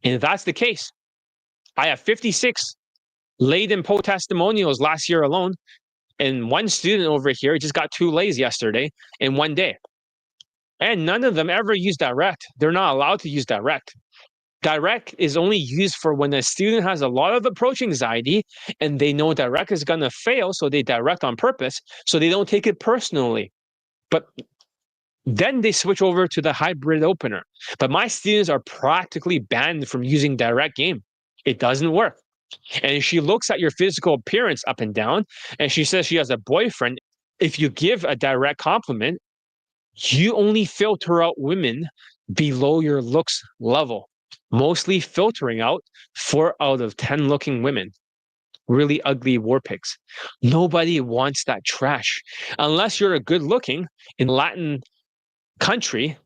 And if that's the case, I have 56 laid and po testimonials last year alone. And one student over here just got 2 lays yesterday in one day. And none of them ever use direct. They're not allowed to use direct. Direct is only used for when a student has a lot of approach anxiety and they know direct is going to fail, so they direct on purpose, so they don't take it personally. But then they switch over to the hybrid opener. But my students are practically banned from using direct game. It doesn't work. And she looks at your physical appearance up and down, and she says she has a boyfriend. If you give a direct compliment, you only filter out women below your looks level, mostly filtering out 4 out of 10 looking women. Really ugly war pigs. Nobody wants that trash. Unless you're a good looking in Latin country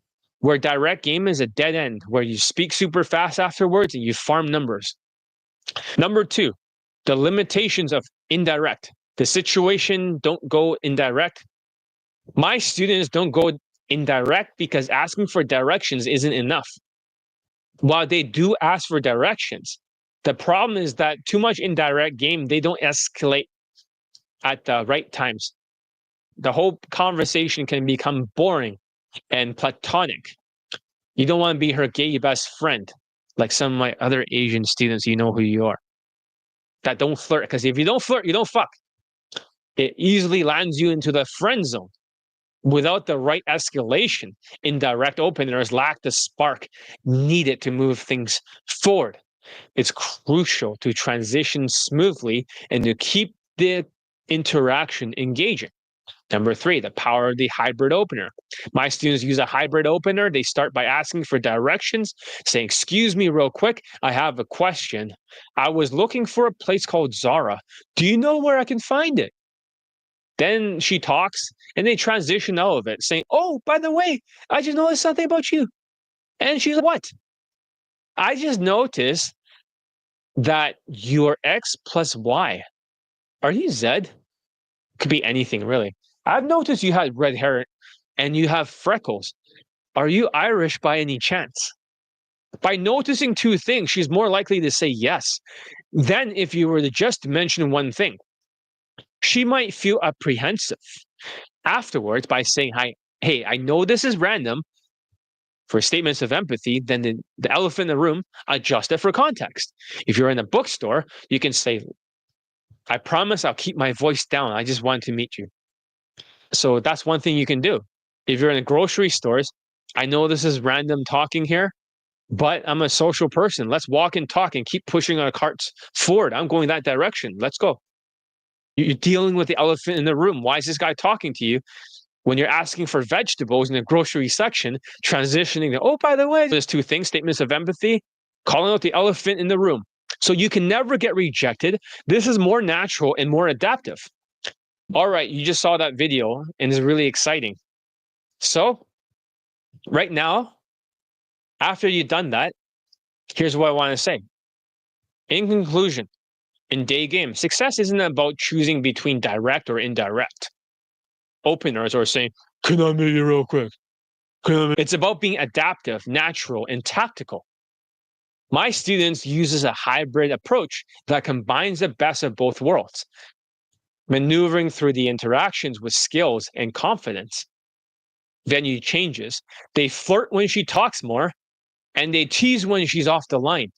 where direct game is a dead end, where you speak super fast afterwards and you farm numbers. Number 2, the limitations of indirect. The situation don't go indirect. My students don't go indirect because asking for directions isn't enough. While they do ask for directions, the problem is that too much indirect game, they don't escalate at the right times. The whole conversation can become boring and platonic. You don't want to be her gay best friend, like some of my other Asian students, you know who you are, that don't flirt. Because if you don't flirt, you don't fuck. It easily lands you into the friend zone. Without the right escalation, indirect openers lack the spark needed to move things forward. It's crucial to transition smoothly and to keep the interaction engaging. Number 3, the power of the hybrid opener. My students use a hybrid opener. They start by asking for directions, saying, "Excuse me, real quick, I have a question. I was looking for a place called Zara. Do you know where I can find it?" Then she talks and they transition out of it, saying, "Oh, by the way, I just noticed something about you." And she's like, "What?" "I just noticed that you're X plus Y. Are you Z?" Could be anything, really. "I've noticed you had red hair and you have freckles. Are you Irish by any chance?" By noticing 2 things, she's more likely to say yes than if you were to just mention one thing. She might feel apprehensive afterwards by saying, "Hi, hey, I know this is random." For statements of empathy, then the elephant in the room, adjust it for context. If you're in a bookstore, you can say, "I promise I'll keep my voice down. I just wanted to meet you." So that's one thing you can do. If you're in the grocery stores, "I know this is random talking here, but I'm a social person. Let's walk and talk and keep pushing our carts forward. I'm going that direction. Let's go." You're dealing with the elephant in the room. Why is this guy talking to you? When you're asking for vegetables in the grocery section, transitioning to, "Oh, by the way," there's 2 things, statements of empathy, calling out the elephant in the room. So you can never get rejected. This is more natural and more adaptive. All right, you just saw that video and it's really exciting. So right now, after you've done that, here's what I want to say. In conclusion, in Daygame, success isn't about choosing between direct or indirect openers or saying, "Can I meet you real quick? It's about being adaptive, natural, and tactical. My students uses a hybrid approach that combines the best of both worlds, maneuvering through the interactions with skills and confidence. Venue changes. They flirt when she talks more, and they tease when she's off the line,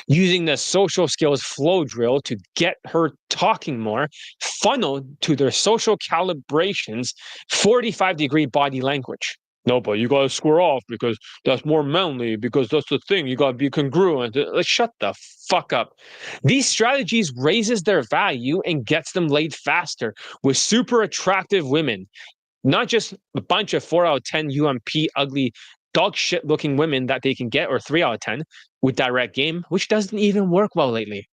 using the social skills flow drill to get her talking more, funneled to their social calibrations, 45-degree body language. "No, but you gotta square off because that's more manly, because that's the thing. You gotta be congruent." Like, shut the fuck up. These strategies raises their value and gets them laid faster with super attractive women, not just a bunch of 4 out of 10 UMP ugly dog shit looking women that they can get, or 3 out of 10 with direct game, which doesn't even work well lately.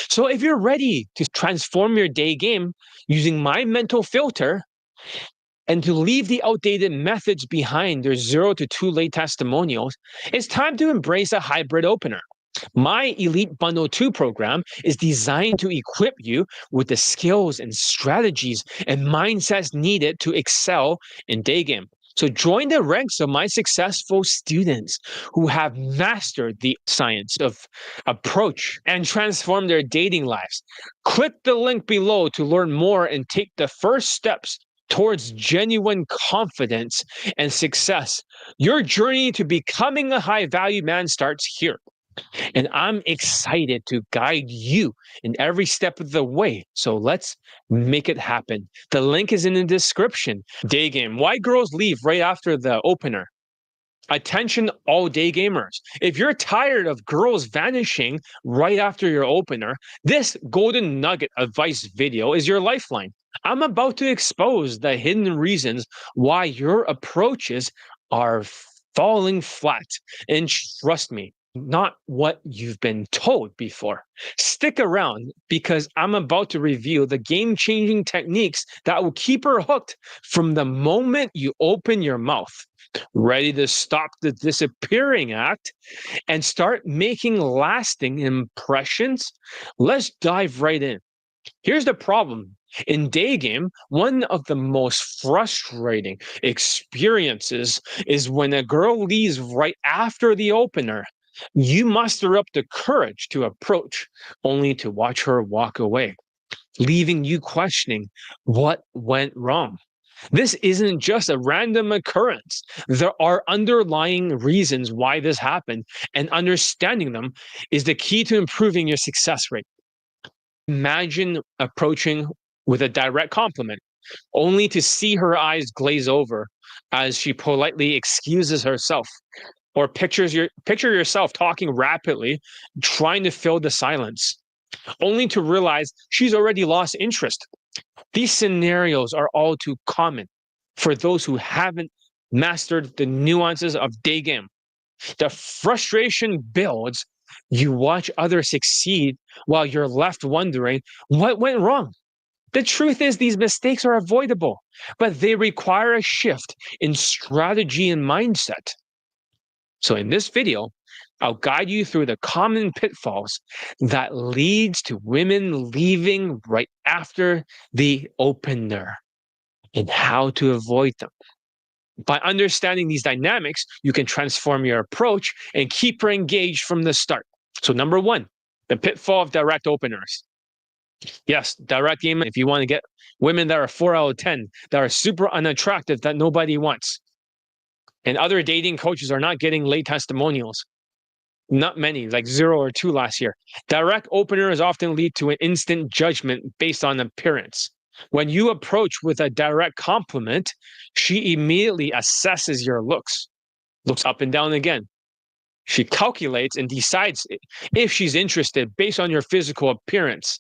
So if you're ready to transform your day game using my mental filter and to leave the outdated methods behind, their 0 to 2 late testimonials, it's time to embrace a hybrid opener. My Elite Bundle 2 program is designed to equip you with the skills and strategies and mindsets needed to excel in Daygame. So join the ranks of my successful students who have mastered the science of approach and transformed their dating lives. Click the link below to learn more and take the first steps towards genuine confidence and success. Your journey to becoming a high value man starts here. And I'm excited to guide you in every step of the way. So let's make it happen. The link is in the description. Daygame. Why girls leave right after the opener? Attention, all day gamers. If you're tired of girls vanishing right after your opener, this golden nugget advice video is your lifeline. I'm about to expose the hidden reasons why your approaches are falling flat. And trust me, not what you've been told before. Stick around because I'm about to reveal the game changing techniques that will keep her hooked from the moment you open your mouth. Ready to stop the disappearing act and start making lasting impressions? Let's dive right in. Here's the problem. In Daygame, one of the most frustrating experiences is when a girl leaves right after the opener. You muster up the courage to approach, only to watch her walk away, leaving you questioning what went wrong. This isn't just a random occurrence. There are underlying reasons why this happened, and understanding them is the key to improving your success rate. Imagine approaching with a direct compliment, only to see her eyes glaze over as she politely excuses herself. Or picture yourself talking rapidly, trying to fill the silence, only to realize she's already lost interest. These scenarios are all too common for those who haven't mastered the nuances of Daygame. The frustration builds. You watch others succeed while you're left wondering what went wrong. The truth is, these mistakes are avoidable, but they require a shift in strategy and mindset. So in this video, I'll guide you through the common pitfalls that leads to women leaving right after the opener and how to avoid them. By understanding these dynamics, you can transform your approach and keep her engaged from the start. So number one, the pitfall of direct openers. Yes, direct game, if you want to get women that are 4 out of 10, that are super unattractive, that nobody wants. And other dating coaches are not getting late testimonials. Not many, like 0 or 2 last year. Direct openers often lead to an instant judgment based on appearance. When you approach with a direct compliment, she immediately assesses your looks up and down again. She calculates and decides if she's interested based on your physical appearance.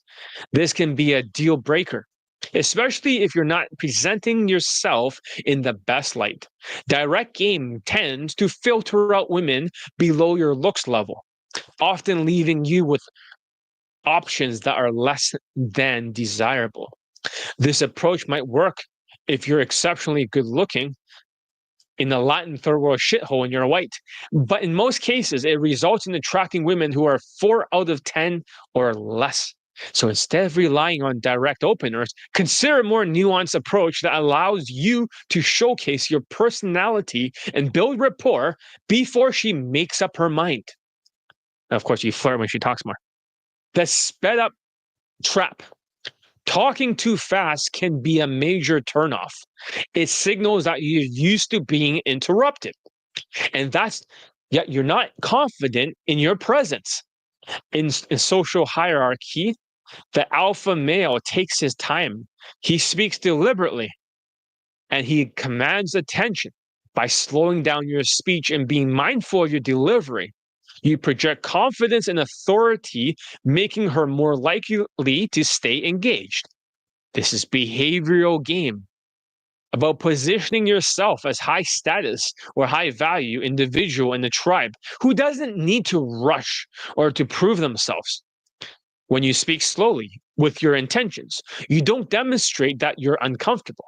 This can be a deal breaker, especially if you're not presenting yourself in the best light. Direct game tends to filter out women below your looks level, often leaving you with options that are less than desirable. This approach might work if you're exceptionally good looking in a Latin third world shithole and you're white. But in most cases, it results in attracting women who are 4 out of 10 or less. So instead of relying on direct openers, consider a more nuanced approach that allows you to showcase your personality and build rapport before she makes up her mind. And of course, you flirt when she talks more. The sped up trap. Talking too fast can be a major turnoff. It signals that you're used to being interrupted. And yet you're not confident in your presence. In social hierarchy, the alpha male takes his time. He speaks deliberately and he commands attention by slowing down your speech and being mindful of your delivery. You project confidence and authority, making her more likely to stay engaged. This is behavioral game about positioning yourself as high status or high value individual in the tribe who doesn't need to rush or to prove themselves. When you speak slowly with your intentions, you don't demonstrate that you're uncomfortable,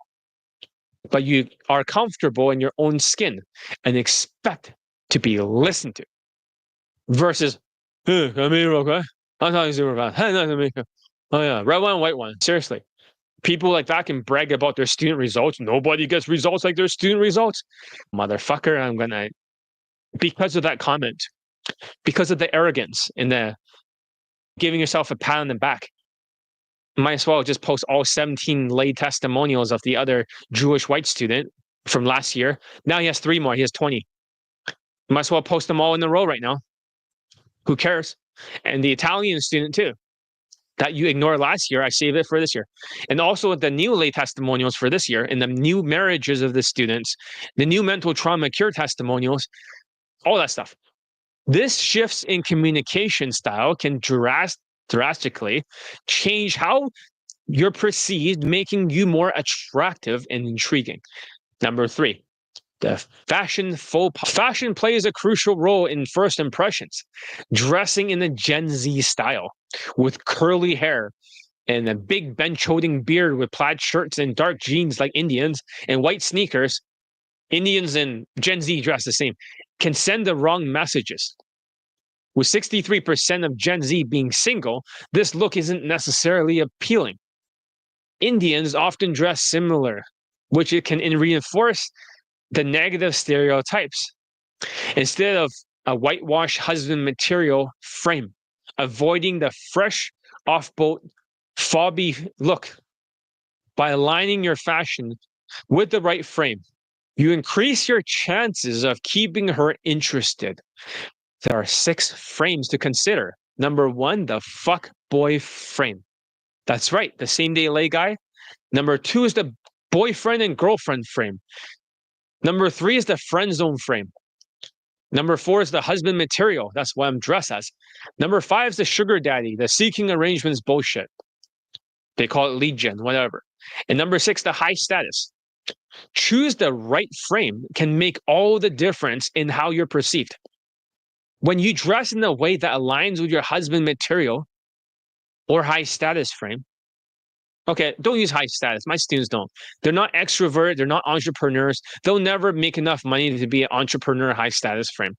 but you are comfortable in your own skin and expect to be listened to. Versus, hey, I'm here, okay? I'm talking super fast. Hey, nice to meet you. Oh yeah, red one, white one. Seriously. People like that can brag about their student results. Nobody gets results like their student results. Motherfucker, I'm gonna, because of that comment, because of the arrogance and the giving yourself a pat on the back, Might as well just post all 17 lay testimonials of the other Jewish white student from last year. Now he has 3 more. He has 20. Might as well post them all in a row right now. Who cares? And the Italian student too, that you ignored last year, I save it for this year. And also the new lay testimonials for this year, and the new marriages of the students, the new mental trauma cure testimonials, all that stuff. This shifts in communication style can drastically change how you're perceived, making you more attractive and intriguing. Number 3, the fashion plays a crucial role in first impressions. Dressing in the Gen Z style with curly hair and a big bench-holding beard with plaid shirts and dark jeans like Indians and white sneakers, Indians and Gen Z dress the same, can send the wrong messages. With 63% of Gen Z being single, this look isn't necessarily appealing. Indians often dress similar, which it can reinforce the negative stereotypes. Instead of a whitewashed husband material frame, avoiding the fresh, off-boat, fobby look. By aligning your fashion with the right frame, you increase your chances of keeping her interested. There are 6 frames to consider. Number 1, the fuck boy frame. That's right, the same day lay guy. Number 2 is the boyfriend and girlfriend frame. Number 3 is the friend zone frame. Number 4 is the husband material. That's what I'm dressed as. Number 5 is the sugar daddy, the seeking arrangements bullshit. They call it lead gen, whatever. And number 6, the high status. Choose the right frame can make all the difference in how you're perceived. When you dress in a way that aligns with your husband material or high status frame, okay, don't use high status. My students don't. They're not extrovert. They're not entrepreneurs. They'll never make enough money to be an entrepreneur high status frame.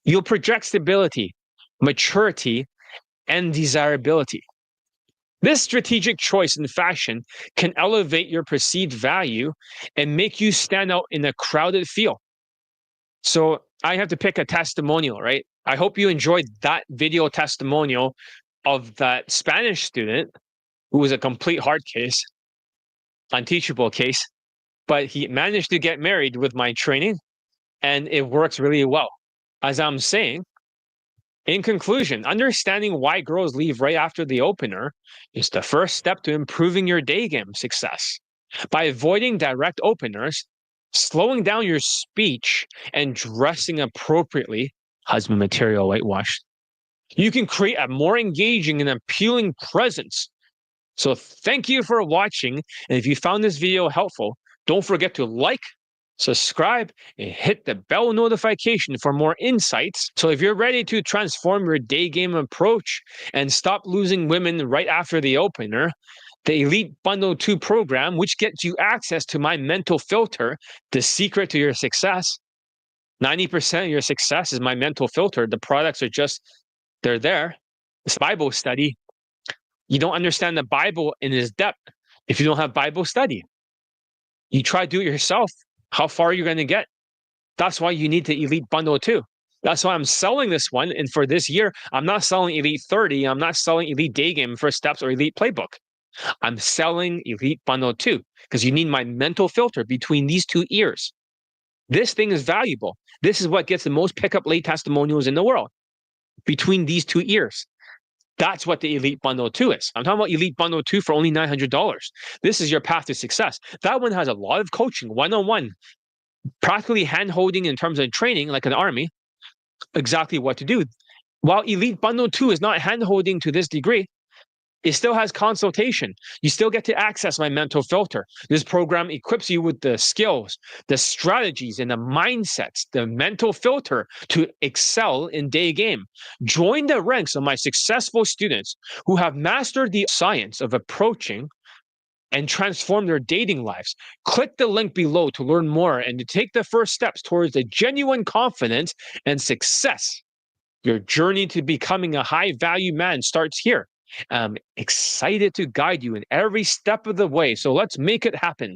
You'll project stability, maturity, and desirability. This strategic choice in fashion can elevate your perceived value and make you stand out in a crowded field. So I have to pick a testimonial, right? I hope you enjoyed that video testimonial of that Spanish student who was a complete hard case, unteachable case, but he managed to get married with my training, and it works really well. As I'm saying, in conclusion, understanding why girls leave right after the opener is the first step to improving your day game success. By avoiding direct openers, slowing down your speech, and dressing appropriately, husband material whitewash, you can create a more engaging and appealing presence. So thank you for watching. And if you found this video helpful, don't forget to like, subscribe, and hit the bell notification for more insights. So if you're ready to transform your day game approach and stop losing women right after the opener, the Elite Bundle 2 program, which gets you access to my mental filter, the secret to your success. 90% of your success is my mental filter. The products are just, they're there. It's Bible study. You don't understand the Bible in its depth if you don't have Bible study. You try to do it yourself. How far are you going to get? That's why you need the Elite Bundle 2. That's why I'm selling this one. And for this year, I'm not selling Elite 30. I'm not selling Elite Daygame First Steps or Elite Playbook. I'm selling Elite Bundle 2 because you need my mental filter between these 2 ears. This thing is valuable. This is what gets the most pickup late testimonials in the world. Between these 2 ears. That's what the Elite Bundle 2 is. I'm talking about Elite Bundle 2 for only $900. This is your path to success. That one has a lot of coaching, one-on-one, practically hand-holding in terms of training, like an army, exactly what to do. While Elite Bundle 2 is not hand-holding to this degree, it still has consultation. You still get to access my mental filter. This program equips you with the skills, the strategies, and the mindsets, the mental filter to excel in day game. Join the ranks of my successful students who have mastered the science of approaching and transform their dating lives. Click the link below to learn more and to take the first steps towards a genuine confidence and success. Your journey to becoming a high-value man starts here. I'm excited to guide you in every step of the way. So let's make it happen.